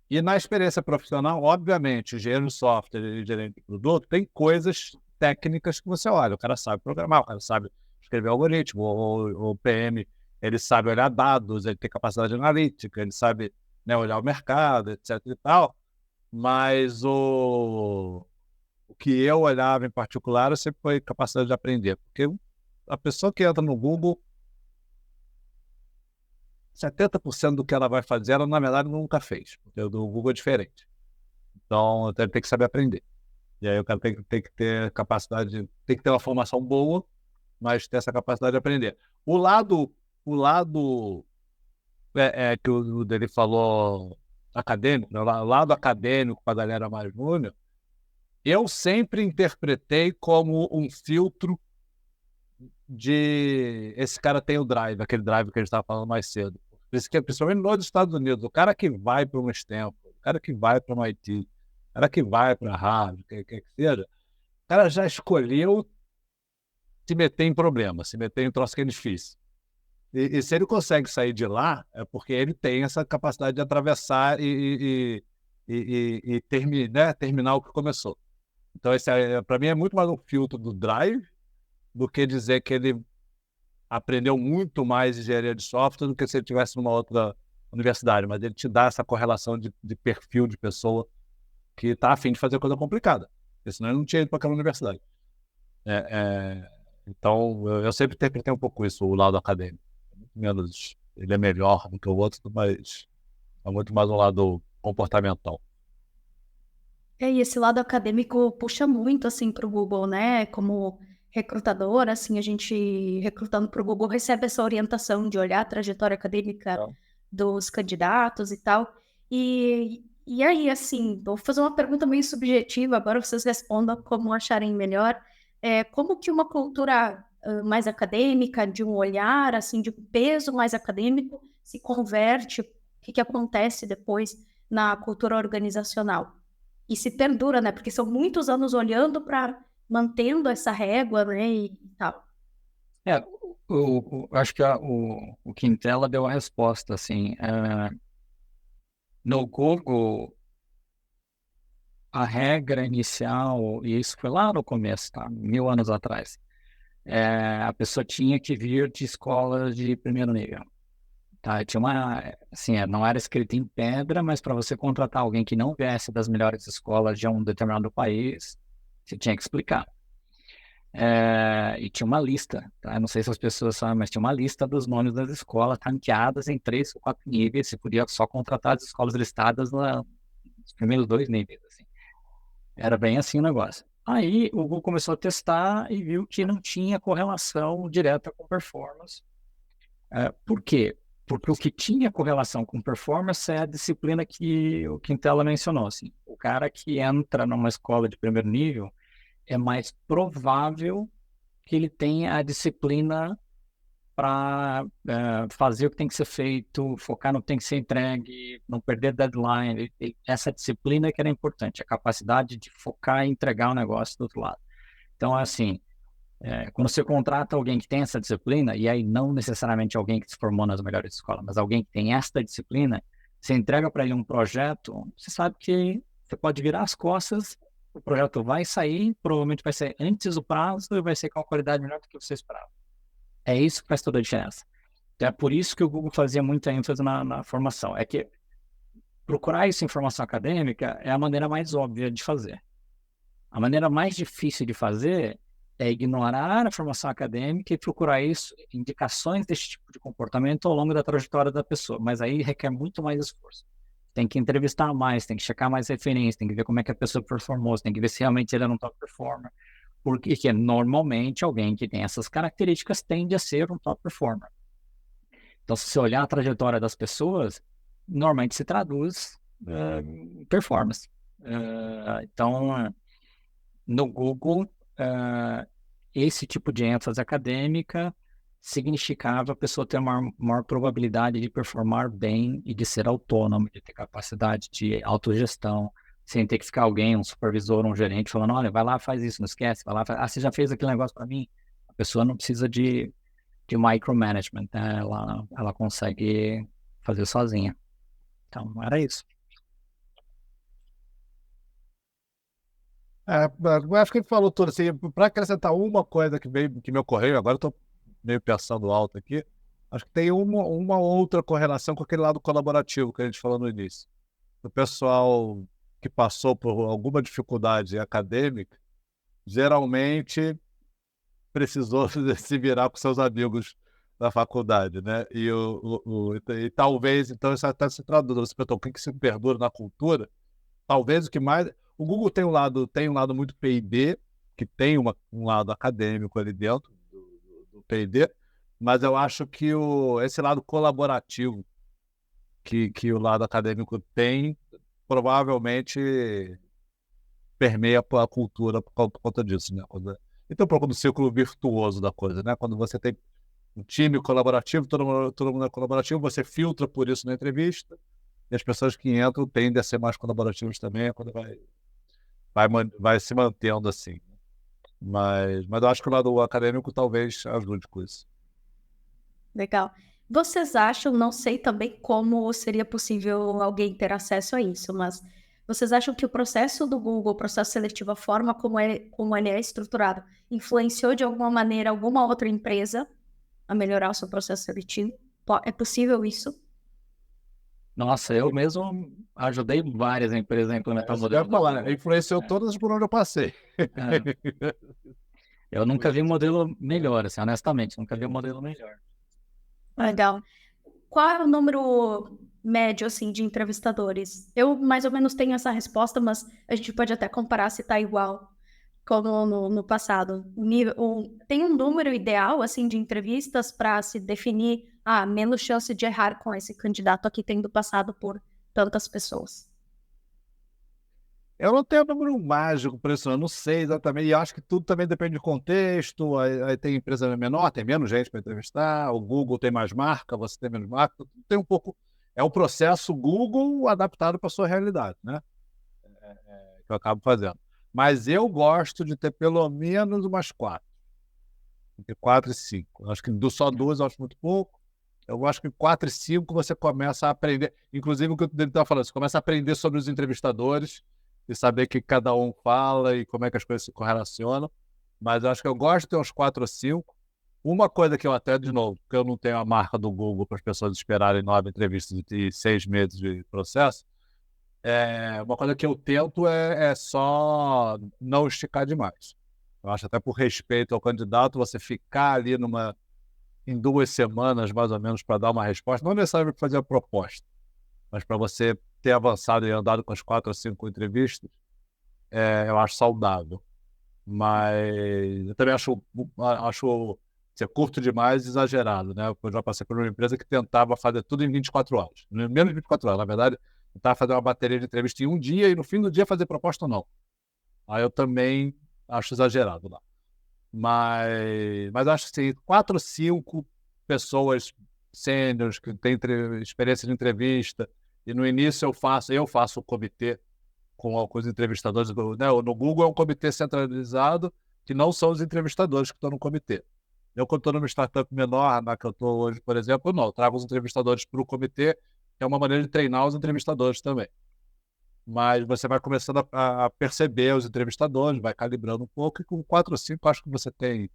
[SPEAKER 3] E na experiência profissional, obviamente, engenheiro de software e gerente de produto tem coisas técnicas que você olha. O cara sabe programar, o cara sabe escrever algoritmo, o PM, ele sabe olhar dados, ele tem capacidade analítica, ele sabe, né, olhar o mercado, etc e tal. Mas o que eu olhava em particular sempre foi capacidade de aprender. Porque a pessoa que entra no Google, 70% do que ela vai fazer, ela na verdade nunca fez. Porque o do Google é diferente. Então, tem que saber aprender. E aí o cara tem que ter capacidade, tem que ter uma formação boa, mas ter essa capacidade de aprender. O lado que o dele falou acadêmico, né? O lado acadêmico para a galera mais júnior, eu sempre interpretei como um filtro de esse cara tem o drive, aquele drive que a gente estava falando mais cedo. Principalmente nos Estados Unidos, o cara que vai para uma Stanford, o cara que vai para uma IT, o cara que vai para Harvard, que seja, o cara já escolheu se meter em problema, se meter em troço que é difícil. E se ele consegue sair de lá, é porque ele tem essa capacidade de atravessar e terminar o que começou. Então, para mim, é muito mais um filtro do drive do que dizer que ele aprendeu muito mais engenharia de software do que se ele estivesse numa outra universidade. Mas ele te dá essa correlação de perfil de pessoa que está a fim de fazer coisa complicada. Porque senão ele não tinha ido para aquela universidade. Então, eu sempre interpretei um pouco isso, o lado acadêmico. Menos, ele é melhor do que o outro, mas é muito mais um lado comportamental.
[SPEAKER 1] E esse lado acadêmico puxa muito, assim, para o Google, né? Como recrutador, assim, a gente, recrutando para o Google, recebe essa orientação de olhar a trajetória acadêmica dos candidatos e tal. E aí, assim, vou fazer uma pergunta meio subjetiva, agora vocês respondam como acharem melhor. Como que uma cultura mais acadêmica, de um olhar, assim, de um peso mais acadêmico, se converte, o que acontece depois na cultura organizacional? E se perdura, né? Porque são muitos anos olhando para mantendo essa régua, né? E tal.
[SPEAKER 2] Acho que o Quintela deu a resposta, assim. No Google, a regra inicial, e isso foi lá no começo, tá? 1000 anos atrás, a pessoa tinha que vir de escolas de primeiro nível. Tá? Tinha assim, não era escrito em pedra, mas para você contratar alguém que não viesse das melhores escolas de um determinado país, você tinha que explicar. E tinha uma lista, tá? Eu não sei se as pessoas sabem, mas tinha uma lista dos nomes das escolas ranqueadas em 3 ou 4 níveis. Você podia só contratar as escolas listadas nos primeiros 2 níveis, assim. Era bem assim o negócio. Aí o Google começou a testar e viu que não tinha correlação direta com performance. Por quê? Porque o que tinha correlação com performance é a disciplina que o Quintela mencionou. Assim. O cara que entra numa escola de primeiro nível é mais provável que ele tenha a disciplina para fazer o que tem que ser feito, focar no que tem que ser entregue, não perder deadline. Essa disciplina que era importante, a capacidade de focar e entregar o negócio do outro lado. Então, assim, quando você contrata alguém que tem essa disciplina, e aí não necessariamente alguém que se formou nas melhores escolas, mas alguém que tem esta disciplina, você entrega para ele um projeto, você sabe que você pode virar as costas, o projeto vai sair, provavelmente vai ser antes do prazo e vai ser com uma qualidade melhor do que você esperava. É isso que faz toda a diferença. Então, é por isso que o Google fazia muita ênfase na formação. É que procurar isso em formação acadêmica é a maneira mais óbvia de fazer. A maneira mais difícil de fazer é ignorar a formação acadêmica e procurar isso, indicações desse tipo de comportamento ao longo da trajetória da pessoa. Mas aí requer muito mais esforço. Tem que entrevistar mais, tem que checar mais referências, tem que ver como é que a pessoa performou, tem que ver se realmente ele é um top performer. Porque normalmente alguém que tem essas características tende a ser um top performer. Então, se você olhar a trajetória das pessoas, normalmente se traduz em performance. Então, no Google, esse tipo de ênfase acadêmica significava a pessoa ter uma maior probabilidade de performar bem e de ser autônomo, de ter capacidade de autogestão, sem ter que ficar alguém, um supervisor, um gerente, falando, olha, vai lá, faz isso, não esquece, vai lá, você já fez aquele negócio para mim? A pessoa não precisa de micromanagement, né? Ela consegue fazer sozinha. Então, era isso.
[SPEAKER 3] Eu acho que ele falou tudo assim. Para acrescentar uma coisa que me ocorreu, agora eu estou meio pensando alto aqui. Acho que tem uma outra correlação com aquele lado colaborativo que a gente falou no início. O pessoal que passou por alguma dificuldade acadêmica, geralmente precisou se virar com seus amigos da faculdade, né? E talvez, então, isso até se traduz. Você perguntou o que se perdura na cultura. Talvez o que mais. O Google tem um lado muito P&D, que tem um lado acadêmico ali dentro do P&D, mas eu acho que esse lado colaborativo que o lado acadêmico tem, provavelmente permeia a cultura por conta disso, né? Então, um pouco do círculo virtuoso da coisa, né? Quando você tem um time colaborativo, todo mundo é colaborativo, você filtra por isso na entrevista, e as pessoas que entram tendem a ser mais colaborativas também, quando vai se mantendo assim. Mas eu acho que o lado acadêmico talvez ajude com isso.
[SPEAKER 1] Legal. Vocês acham, não sei também como seria possível alguém ter acesso a isso, mas vocês acham que o processo do Google, o processo seletivo, a forma como ele é estruturado, influenciou de alguma maneira alguma outra empresa a melhorar o seu processo seletivo? É possível isso?
[SPEAKER 2] Nossa, eu mesmo ajudei várias empresas a implementar o
[SPEAKER 3] Eu
[SPEAKER 2] modelo.
[SPEAKER 3] ia falar, né? Influenciou todas por onde eu passei.
[SPEAKER 2] Eu nunca vi um modelo melhor, assim, honestamente, nunca vi um modelo melhor.
[SPEAKER 1] Legal. Qual é o número médio, assim, de entrevistadores? Eu mais ou menos tenho essa resposta, mas a gente pode até comparar se está igual como no passado. Tem um número ideal, assim, de entrevistas para se definir, menos chance de errar com esse candidato aqui tendo passado por tantas pessoas.
[SPEAKER 3] Eu não tenho número mágico para isso, eu não sei exatamente. E acho que tudo também depende do contexto. Aí tem empresa menor, tem menos gente para entrevistar. O Google tem mais marca, você tem menos marca. Tem um pouco. É o processo Google adaptado para a sua realidade, né? Que eu acabo fazendo. Mas eu gosto de ter pelo menos umas 4. Entre 4 e 5. Acho que só 2 eu acho muito pouco. Eu acho que 4 e 5 você começa a aprender. Inclusive o que ele estava falando, você começa a aprender sobre os entrevistadores e saber o que cada um fala e como é que as coisas se correlacionam. Mas eu acho que eu gosto de ter uns 4 ou 5. Uma coisa que eu até, de novo, porque eu não tenho a marca do Google para as pessoas esperarem 9 entrevistas e 6 meses de processo, uma coisa que eu tento é só não esticar demais. Eu acho até por respeito ao candidato, você ficar ali em 2 semanas, mais ou menos, para dar uma resposta, não necessariamente para fazer a proposta, mas para você ter avançado e andado com as 4 ou 5 entrevistas, eu acho saudável. Mas eu também acho ser curto demais e exagerado, né? Eu já passei por uma empresa que tentava fazer tudo em 24 horas. Menos de 24 horas, na verdade, tentava fazer uma bateria de entrevista em um dia e no fim do dia fazer proposta ou não. Aí eu também acho exagerado lá. Mas acho assim, 4 ou 5 pessoas sêniores que têm experiência de entrevista, e no início eu faço o comitê com alguns entrevistadores. Né? No Google é um comitê centralizado, que não são os entrevistadores que estão no comitê. Eu, quando estou numa startup menor, na que eu estou hoje, por exemplo, não, eu trago os entrevistadores para o comitê, que é uma maneira de treinar os entrevistadores também. Mas você vai começando a perceber os entrevistadores, vai calibrando um pouco, e com 4 ou 5 acho que você tem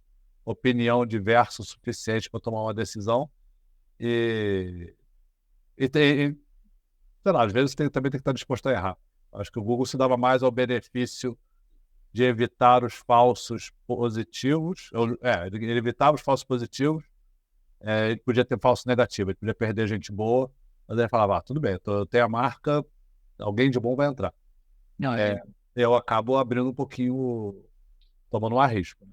[SPEAKER 3] opinião diversa o suficiente para tomar uma decisão. E sei lá, às vezes também tem que estar disposto a errar. Acho que o Google se dava mais ao benefício de evitar os falsos positivos. Ele evitava os falsos positivos. Ele podia ter falso negativo, ele podia perder gente boa, mas ele falava, tudo bem, eu tenho a marca, alguém de bom vai entrar.
[SPEAKER 2] Não,
[SPEAKER 3] Eu acabo abrindo um pouquinho, tomando um arrisco.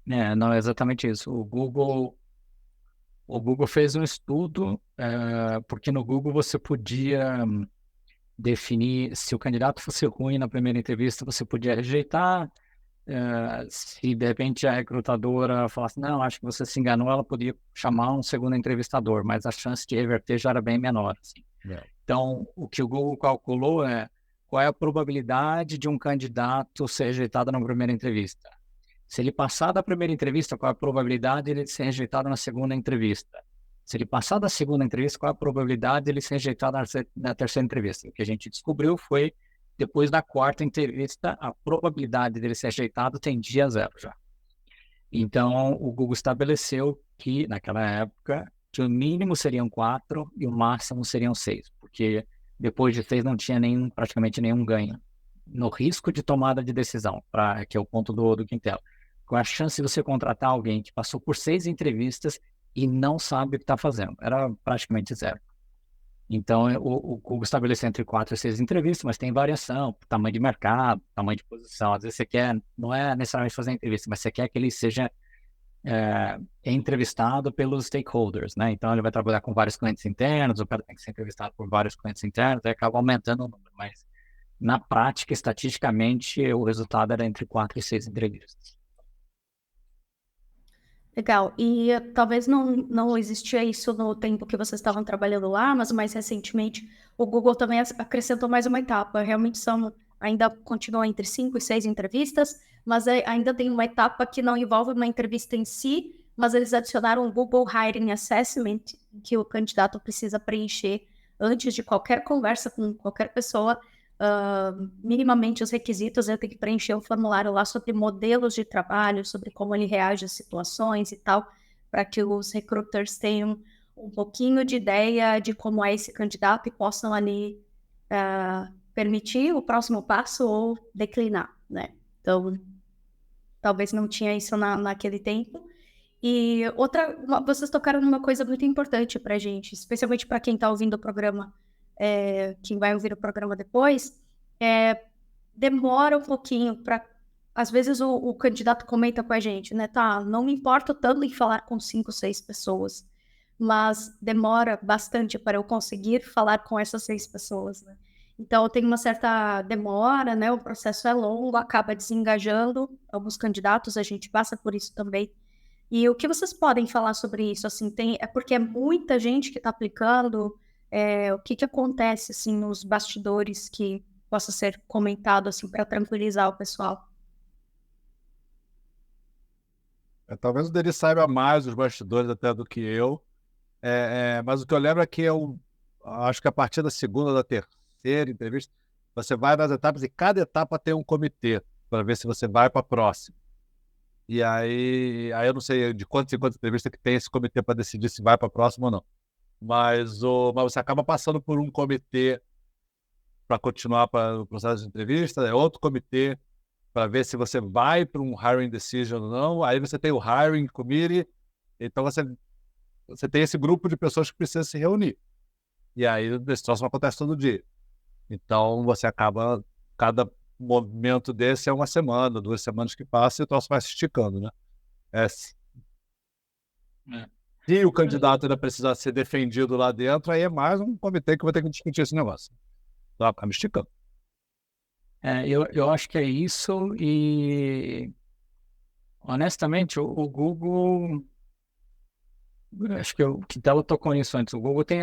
[SPEAKER 2] não é exatamente isso. O Google fez um estudo, porque no Google você podia definir, se o candidato fosse ruim na primeira entrevista, você podia rejeitar, se de repente a recrutadora falasse, não, acho que você se enganou, ela podia chamar um segundo entrevistador, mas a chance de reverter já era bem menor, assim. Então, o que o Google calculou é qual é a probabilidade de um candidato ser rejeitado na primeira entrevista. Se ele passar da primeira entrevista, qual é a probabilidade de ele ser rejeitado na segunda entrevista? Se ele passar da segunda entrevista, qual é a probabilidade de ele ser rejeitado na terceira entrevista? O que a gente descobriu foi, depois da quarta entrevista, a probabilidade dele ser rejeitado tendia a zero já. Então, o Google estabeleceu que, naquela época, que o mínimo seriam 4 e o máximo seriam 6, porque depois de 6 não tinha praticamente nenhum ganho no risco de tomada de decisão, que é o ponto do Quintela. Qual a chance de você contratar alguém que passou por 6 entrevistas e não sabe o que está fazendo? Era praticamente zero. Então, o Google estabeleceu entre 4 e 6 entrevistas, mas tem variação, tamanho de mercado, tamanho de posição. Às vezes você quer, não é necessariamente fazer entrevista, mas você quer que ele seja entrevistado pelos stakeholders, né? Então, ele vai trabalhar com vários clientes internos, o cara tem que ser entrevistado por vários clientes internos, aí acaba aumentando o número, mas na prática, estatisticamente, o resultado era entre 4 e 6 entrevistas.
[SPEAKER 1] Legal. E talvez não existia isso no tempo que vocês estavam trabalhando lá, mas mais recentemente o Google também acrescentou mais uma etapa. Realmente ainda continua entre 5 e 6 entrevistas, mas ainda tem uma etapa que não envolve uma entrevista em si, mas eles adicionaram o Google Hiring Assessment, que o candidato precisa preencher antes de qualquer conversa com qualquer pessoa. Minimamente os requisitos, eu tenho que preencher um formulário lá sobre modelos de trabalho, sobre como ele reage às situações e tal, para que os recruiters tenham um pouquinho de ideia de como é esse candidato e possam ali permitir o próximo passo ou declinar, né? Então, talvez não tinha isso naquele tempo. E vocês tocaram numa coisa muito importante para a gente, especialmente para quem está ouvindo o programa, quem vai ouvir o programa depois, demora um pouquinho para... Às vezes o candidato comenta com a gente, né? Tá, não me importo tanto em falar com 5, 6 pessoas, mas demora bastante para eu conseguir falar com essas 6 pessoas, né? Então, tem uma certa demora, né? O processo é longo, acaba desengajando alguns candidatos, a gente passa por isso também. E o que vocês podem falar sobre isso? Assim, é porque é muita gente que está aplicando. O que acontece assim nos bastidores que possa ser comentado assim para tranquilizar o pessoal?
[SPEAKER 3] Talvez o Denis saiba mais os bastidores até do que eu. Mas o que eu lembro é que eu acho que a partir da segunda ou da terceira entrevista, você vai nas etapas e cada etapa tem um comitê para ver se você vai para a próxima. E aí eu não sei de quantas e quantas entrevistas que tem esse comitê para decidir se vai para a próxima ou não. Mas você acaba passando por um comitê para continuar para o processo de entrevista, é outro comitê para ver se você vai para um hiring decision ou não. Aí você tem o hiring committee, então você tem esse grupo de pessoas que precisam se reunir. E aí esse troço não acontece todo dia. Então você acaba, cada movimento desse é uma semana, 2 semanas que passam e o troço vai se esticando, né? Se o candidato ainda precisar ser defendido lá dentro, aí é mais um comitê que vai ter que discutir esse negócio. Tá me esticando.
[SPEAKER 2] Eu acho que é isso e, honestamente, o Google... Acho que o Quintela tocou nisso antes. O Google tem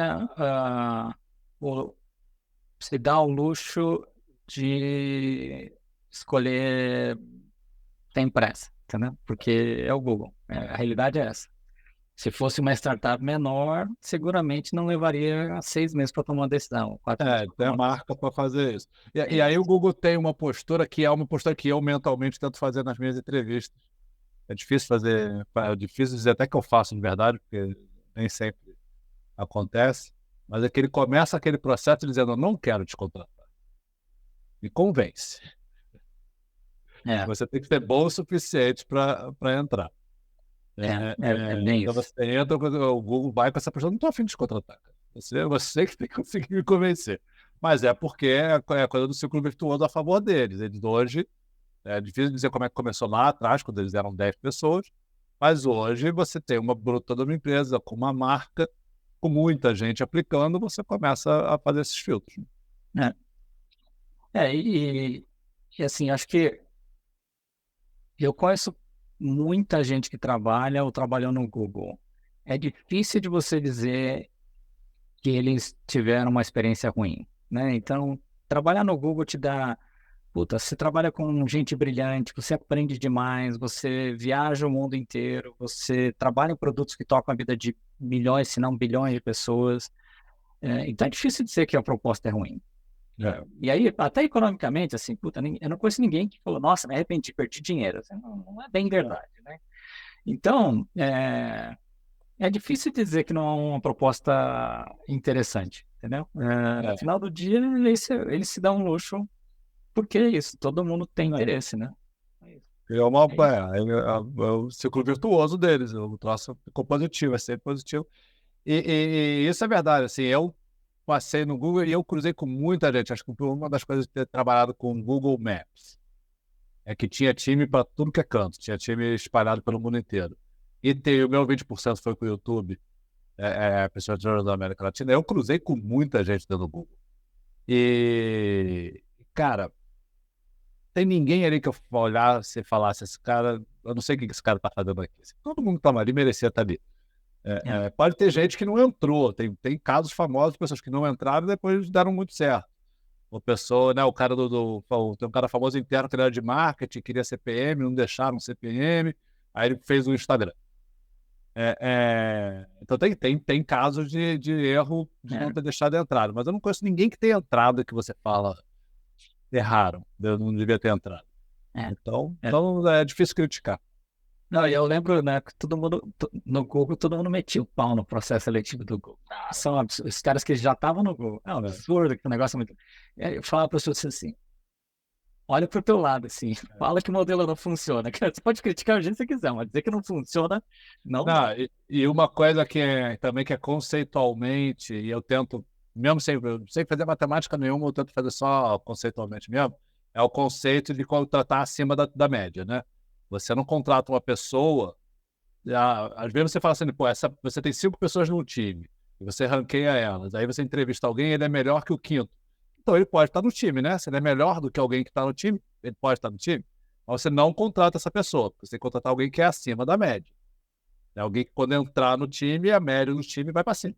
[SPEAKER 2] se dá o luxo de escolher sem pressa, entendeu? Porque é o Google. A realidade é essa. Se fosse uma startup menor, seguramente não levaria 6 meses para tomar uma decisão. 4 meses
[SPEAKER 3] Tem a marca para fazer isso. E aí o Google tem uma postura que é uma postura que eu mentalmente tento fazer nas minhas entrevistas. É difícil dizer até que eu faço de verdade, porque nem sempre acontece, mas é que ele começa aquele processo dizendo: eu não quero te contratar. Me convence. Você tem que ser bom o suficiente para entrar. Então você entra, o Google vai com essa pessoa: não estou afim de te contratar. Você que tem que conseguir me convencer. Mas porque é a coisa do ciclo virtuoso a favor deles. Eles hoje, é difícil dizer como é que começou lá atrás, quando eles eram 10 pessoas, mas hoje você tem uma bruta de uma empresa com uma marca, com muita gente aplicando, você começa a fazer esses filtros.
[SPEAKER 2] E assim, acho que Eu conheço muita gente que trabalha ou trabalhou no Google. É difícil de você dizer que eles tiveram uma experiência ruim, né? Então, trabalhar no Google te dá... Puta, você trabalha com gente brilhante, você aprende demais, você viaja o mundo inteiro, você trabalha em produtos que tocam a vida de milhões, se não bilhões de pessoas. Então é difícil dizer que a proposta é ruim. E aí, até economicamente, assim, puta, eu não conheço ninguém que falou, nossa, me arrependi, perdi dinheiro. Assim, não é bem verdade, né? Então, é difícil dizer que não é uma proposta interessante, entendeu? No final do dia, eles se dão um luxo, porque é isso, todo mundo tem interesse, né?
[SPEAKER 3] É o ciclo virtuoso deles, o troço ficou positivo, é sempre positivo. E isso é verdade, assim, eu passei no Google e eu cruzei com muita gente. Acho que uma das coisas de ter trabalhado com o Google Maps é que tinha time para tudo que é canto, tinha time espalhado pelo mundo inteiro. E o meu 20% foi com o YouTube, pessoal da América Latina. Eu cruzei com muita gente dentro do Google. E, cara, tem ninguém ali que eu olhasse e falasse, esse cara, eu não sei o que esse cara tá fazendo aqui. Todo mundo que tava ali merecia estar ali. Pode ter gente que não entrou, tem casos famosos de pessoas que não entraram e depois deram muito certo. Uma pessoa, né, o cara tem um cara famoso interno que era de marketing, queria CPM, não deixaram CPM, aí ele fez o Instagram. Então tem casos de erro de não ter deixado entrar, mas eu não conheço ninguém que tenha entrado e que você fala erraram, eu não devia ter entrado. Então é difícil criticar.
[SPEAKER 2] Não, eu lembro, né, que todo mundo, no Google, todo mundo metia o pau no processo seletivo do Google. São os caras que já estavam no Google. É um absurdo, que o negócio é muito... E aí eu falava para as pessoas assim, olha pro teu lado, assim, fala que o modelo não funciona. Você pode criticar o jeito que você quiser, mas dizer que não funciona, não dá.
[SPEAKER 3] E uma coisa que também que é conceitualmente, e eu tento, mesmo sem fazer matemática nenhuma, eu tento fazer só conceitualmente mesmo, é o conceito de contratar acima da média, né? Você não contrata uma pessoa, às vezes você fala assim, pô, você tem 5 pessoas no time, e você ranqueia elas, aí você entrevista alguém, ele é melhor que o quinto. Então ele pode estar no time, né? Se ele é melhor do que alguém que está no time, ele pode estar no time. Mas você não contrata essa pessoa, porque você tem que contratar alguém que é acima da média. É alguém que quando entrar no time, a média do time vai para cima.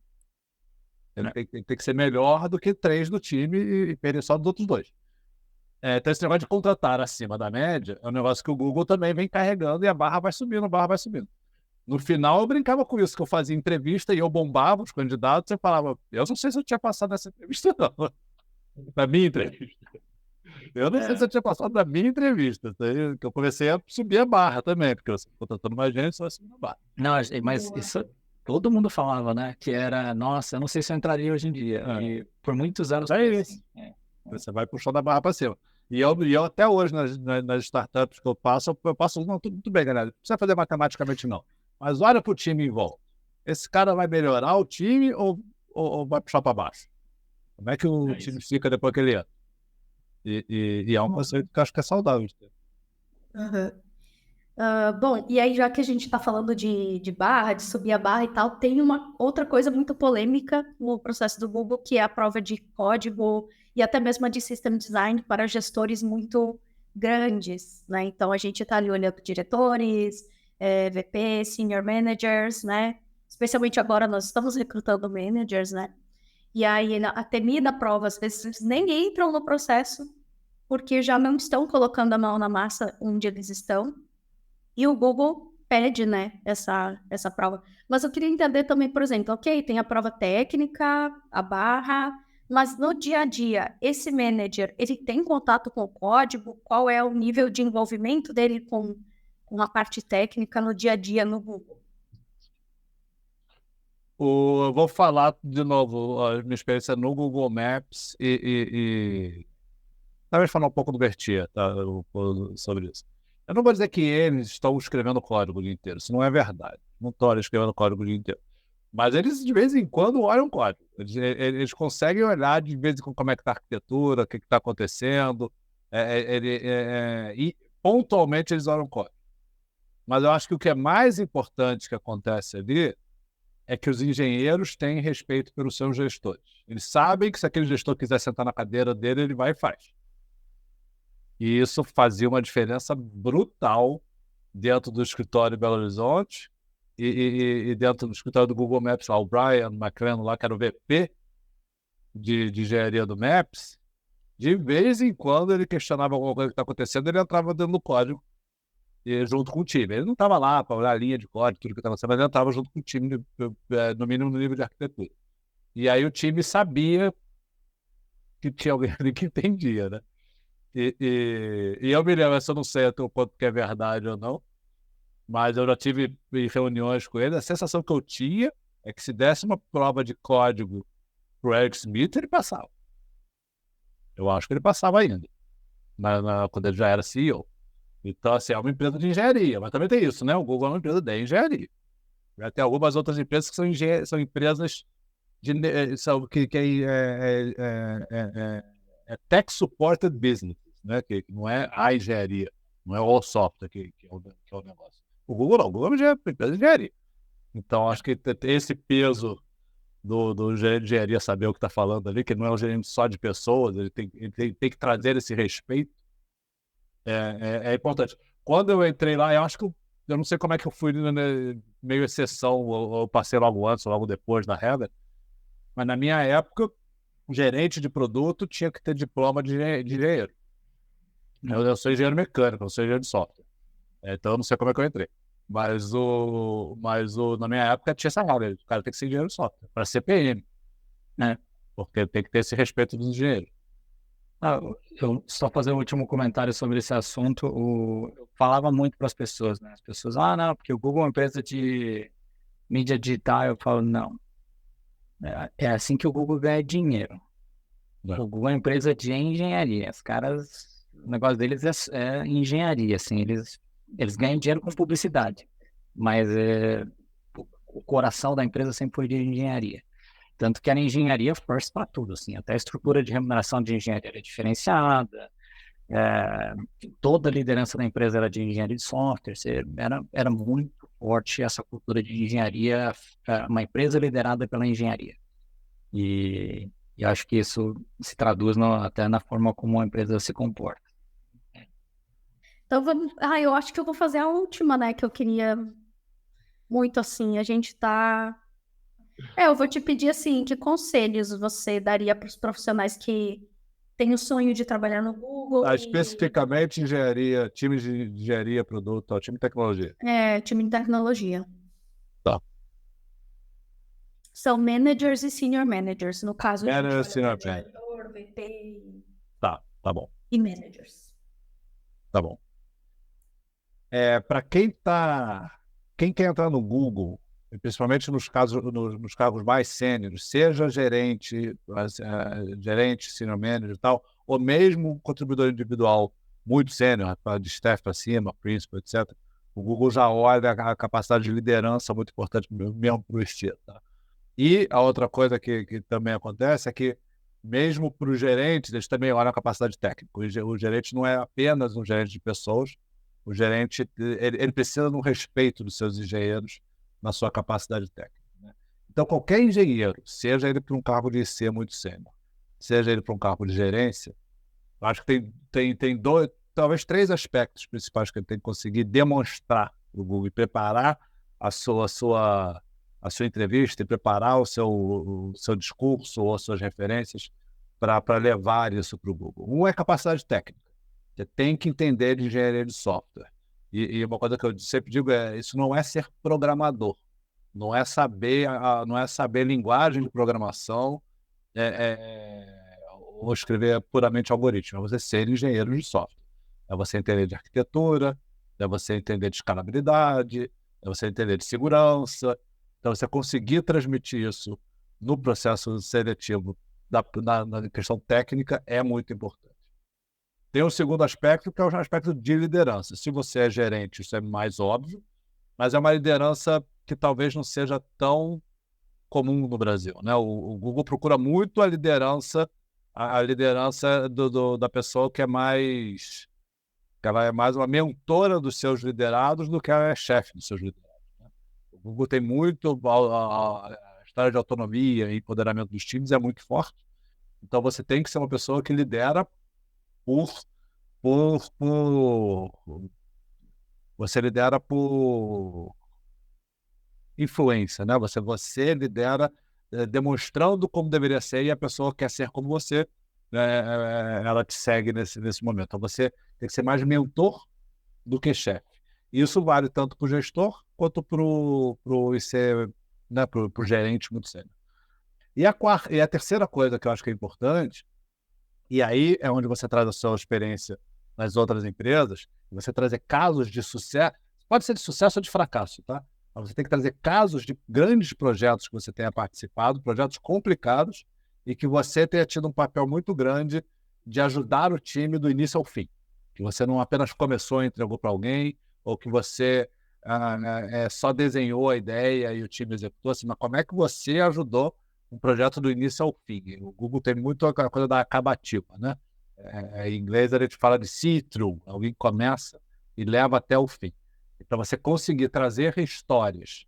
[SPEAKER 3] Ele tem que ser melhor do que 3 do time e perder só dos outros 2. Então esse negócio de contratar acima da média é um negócio que o Google também vem carregando e a barra vai subindo, No final eu brincava com isso, que eu fazia entrevista e eu bombava os candidatos e falava, eu não sei se eu tinha passado nessa entrevista não, na minha entrevista. Eu não sei se eu tinha passado na minha entrevista, que eu comecei a subir a barra também, porque eu contratando mais gente, só subindo a barra.
[SPEAKER 2] Não, mas isso todo mundo falava, né, que era, nossa, eu não sei se eu entraria hoje em dia. E por muitos anos...
[SPEAKER 3] É isso. Você vai puxando a barra para cima. E eu até hoje, nas startups que eu passo, não, tudo bem, galera. Não precisa fazer matematicamente, não. Mas olha para o time em volta. Esse cara vai melhorar o time ou vai puxar para baixo? Como é que o time fica depois que ele entra? E é um conceito que eu acho que é saudável.
[SPEAKER 1] Bom, e aí já que a gente está falando de barra, de subir a barra e tal, tem uma outra coisa muito polêmica no processo do Google, que é a prova de código e até mesmo a de System Design para gestores muito grandes, né? Então a gente está ali olhando diretores, VP, Senior Managers, né? Especialmente agora nós estamos recrutando managers, né? E aí a temida prova, às vezes eles nem entram no processo porque já não estão colocando a mão na massa onde eles estão. E o Google pede, né, essa prova. Mas eu queria entender também, por exemplo, ok, tem a prova técnica, a barra, mas no dia a dia, esse manager, ele tem contato com o código? Qual é o nível de envolvimento dele com a parte técnica no dia a dia no Google?
[SPEAKER 3] Eu vou falar de novo a minha experiência no Google Maps e talvez falar um pouco do Bertia, tá, sobre isso. Eu não vou dizer que eles estão escrevendo código o dia inteiro, isso não é verdade. Não estão escrevendo código o dia inteiro. Mas eles, de vez em quando, olham código. Eles conseguem olhar, de vez em quando, como é que está a arquitetura, o que está acontecendo. E, pontualmente, eles olham código. Mas eu acho que o que é mais importante que acontece ali é que os engenheiros têm respeito pelos seus gestores. Eles sabem que se aquele gestor quiser sentar na cadeira dele, ele vai e faz. E isso fazia uma diferença brutal dentro do escritório em Belo Horizonte e dentro do escritório do Google Maps, lá, o Brian McLennan, lá, que era o VP de engenharia do Maps. De vez em quando ele questionava alguma coisa que está acontecendo, ele entrava dentro do código e, junto com o time. Ele não estava lá para olhar a linha de código, tudo que estava acontecendo, mas ele entrava junto com o time, no mínimo no nível de arquitetura. E aí o time sabia que tinha alguém ali que entendia, né? E eu me lembro, essa eu não sei até o ponto que é verdade ou não, mas eu já tive em reuniões com ele, a sensação que eu tinha é que se desse uma prova de código pro Eric Smith, ele passava. Eu acho que ele passava ainda, quando ele já era CEO. Então, assim, é uma empresa de engenharia, mas também tem isso, né? O Google é uma empresa de engenharia. Já tem algumas outras empresas que são empresas é tech-supported business, né? Que não é a engenharia, não é o software que é o negócio. O Google não, o Google é uma empresa de engenharia. Então, acho que tem esse peso do gerente de engenharia saber o que está falando ali, que não é um gerente só de pessoas, ele tem que trazer esse respeito. É importante. Quando eu entrei lá, eu acho que eu não sei como é que eu fui, né, meio exceção, ou passei logo antes ou logo depois da regra, mas na minha época, o gerente de produto tinha que ter diploma de engenheiro. Eu sou engenheiro mecânico, eu sou engenheiro de software. Então eu não sei como é que eu entrei. Mas na minha época tinha essa regra, o cara tem que ser engenheiro de software, para ser PM, né? Porque tem que ter esse respeito dos engenheiros.
[SPEAKER 2] Eu só fazer um último comentário sobre esse assunto. Eu falava muito para as pessoas, né? As pessoas, não, porque o Google é uma empresa de mídia digital. Eu falo, não. É assim que o Google ganha dinheiro. O Google é uma empresa de engenharia. Os caras, o negócio deles é engenharia, assim. Eles ganham dinheiro com publicidade, mas o coração da empresa sempre foi de engenharia. Tanto que era engenharia first para tudo, assim, até a estrutura de remuneração de engenharia era diferenciada, toda a liderança da empresa era de engenharia de software, era muito forte essa cultura de engenharia, uma empresa liderada pela engenharia. E acho que isso se traduz até na forma como a empresa se comporta.
[SPEAKER 1] Então, eu acho que eu vou fazer a última, né, que eu queria muito, assim, a gente tá... eu vou te pedir, assim, que conselhos você daria para os profissionais que têm o sonho de trabalhar no Google
[SPEAKER 3] Especificamente engenharia, time de engenharia, produto, time de tecnologia.
[SPEAKER 1] time de tecnologia.
[SPEAKER 3] Tá.
[SPEAKER 1] São managers e senior managers, no caso.
[SPEAKER 3] Manager, senior
[SPEAKER 1] diretor, VP...
[SPEAKER 3] Tá bom.
[SPEAKER 1] E managers.
[SPEAKER 3] Tá bom. Para quem quer entrar no Google, principalmente nos cargos mais sêniores, seja gerente, senior manager e tal, ou mesmo contribuidor individual muito sênior, de staff para cima, principal, etc., o Google já olha a capacidade de liderança muito importante mesmo para o estilo. Tá? E a outra coisa que também acontece é que, mesmo para os gerentes, eles também olham a capacidade técnica. O gerente não é apenas um gerente de pessoas, o gerente ele precisa de um respeito dos seus engenheiros na sua capacidade técnica. Né? Então, qualquer engenheiro, seja ele para um cargo de IC muito sênior, seja ele para um cargo de gerência, acho que tem dois, talvez três aspectos principais que ele tem que conseguir demonstrar para o Google e preparar a sua entrevista e preparar o seu discurso ou as suas referências para levar isso para o Google. Um é capacidade técnica. Você tem que entender de engenharia de software. E uma coisa que eu sempre digo isso não é ser programador, não é saber linguagem de programação ou escrever puramente algoritmo, é você ser engenheiro de software. É você entender de arquitetura, é você entender de escalabilidade, é você entender de segurança. Então, você conseguir transmitir isso no processo seletivo na questão técnica é muito importante. Tem um segundo aspecto, que é o aspecto de liderança. Se você é gerente, isso é mais óbvio, mas é uma liderança que talvez não seja tão comum no Brasil. Né? O Google procura muito a liderança da pessoa que ela é mais uma mentora dos seus liderados do que ela é chefe dos seus liderados. O Google tem muito, a história de autonomia e empoderamento dos times é muito forte. Então, você tem que ser uma pessoa que lidera por Você lidera por influência, né? Você lidera demonstrando como deveria ser e a pessoa quer ser como você, ela te segue nesse momento. Então você tem que ser mais mentor do que chefe. Isso vale tanto para o gestor quanto para o IC, né? Para o gerente muito sério. E a terceira coisa que eu acho que é importante, e aí é onde você traz a sua experiência nas outras empresas, você trazer casos de sucesso, pode ser de sucesso ou de fracasso, tá? Mas você tem que trazer casos de grandes projetos que você tenha participado, projetos complicados, e que você tenha tido um papel muito grande de ajudar o time do início ao fim. Que você não apenas começou e entregou para alguém, ou que você só desenhou a ideia e o time executou, assim, mas como é que você ajudou um projeto do início ao fim? O Google tem muito a coisa da acabativa, né? Em inglês a gente fala de see through, alguém começa e leva até o fim. Então você conseguir trazer histórias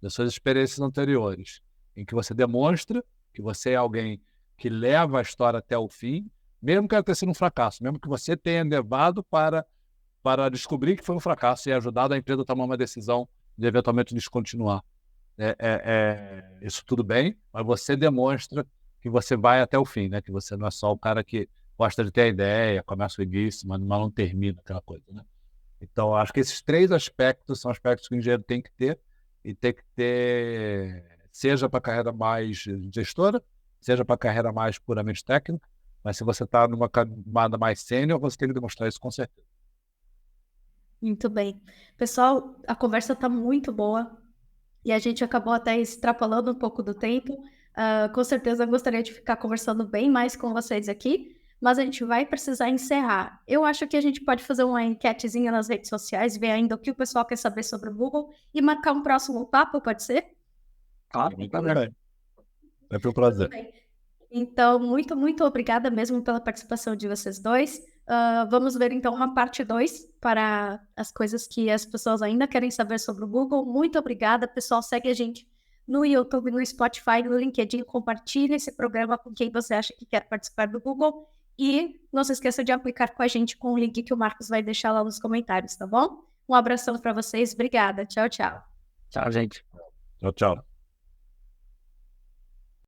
[SPEAKER 3] das suas experiências anteriores, em que você demonstra que você é alguém que leva a história até o fim, mesmo que ela tenha sido um fracasso, mesmo que você tenha levado para descobrir que foi um fracasso e ajudado a empresa a tomar uma decisão de eventualmente descontinuar. Isso tudo bem, mas você demonstra que você vai até o fim, né? Que você não é só o cara que gosta de ter a ideia, começa o início, mas não termina aquela coisa, né? Então, acho que esses 3 aspectos são aspectos que o engenheiro tem que ter, e tem que ter, seja para a carreira mais gestora, seja para a carreira mais puramente técnica, mas se você está numa camada mais sênior, você tem que demonstrar isso com certeza.
[SPEAKER 1] Muito bem. Pessoal, a conversa está muito boa e a gente acabou até extrapolando um pouco do tempo. Com certeza eu gostaria de ficar conversando bem mais com vocês aqui, mas a gente vai precisar encerrar. Eu acho que a gente pode fazer uma enquetezinha nas redes sociais, ver ainda o que o pessoal quer saber sobre o Google e marcar um próximo papo, pode ser?
[SPEAKER 3] Claro, muito bem. É um prazer.
[SPEAKER 1] Tudo bem. Então, muito, muito obrigada mesmo pela participação de vocês dois. Vamos ver então uma parte 2 para as coisas que as pessoas ainda querem saber sobre o Google. Muito obrigada, pessoal. Segue a gente no YouTube, no Spotify, no LinkedIn. Compartilhe esse programa com quem você acha que quer participar do Google. E não se esqueça de aplicar com a gente com o link que o Marcos vai deixar lá nos comentários, tá bom? Um abração para vocês. Obrigada. Tchau, tchau.
[SPEAKER 2] Tchau, gente.
[SPEAKER 3] Tchau, tchau.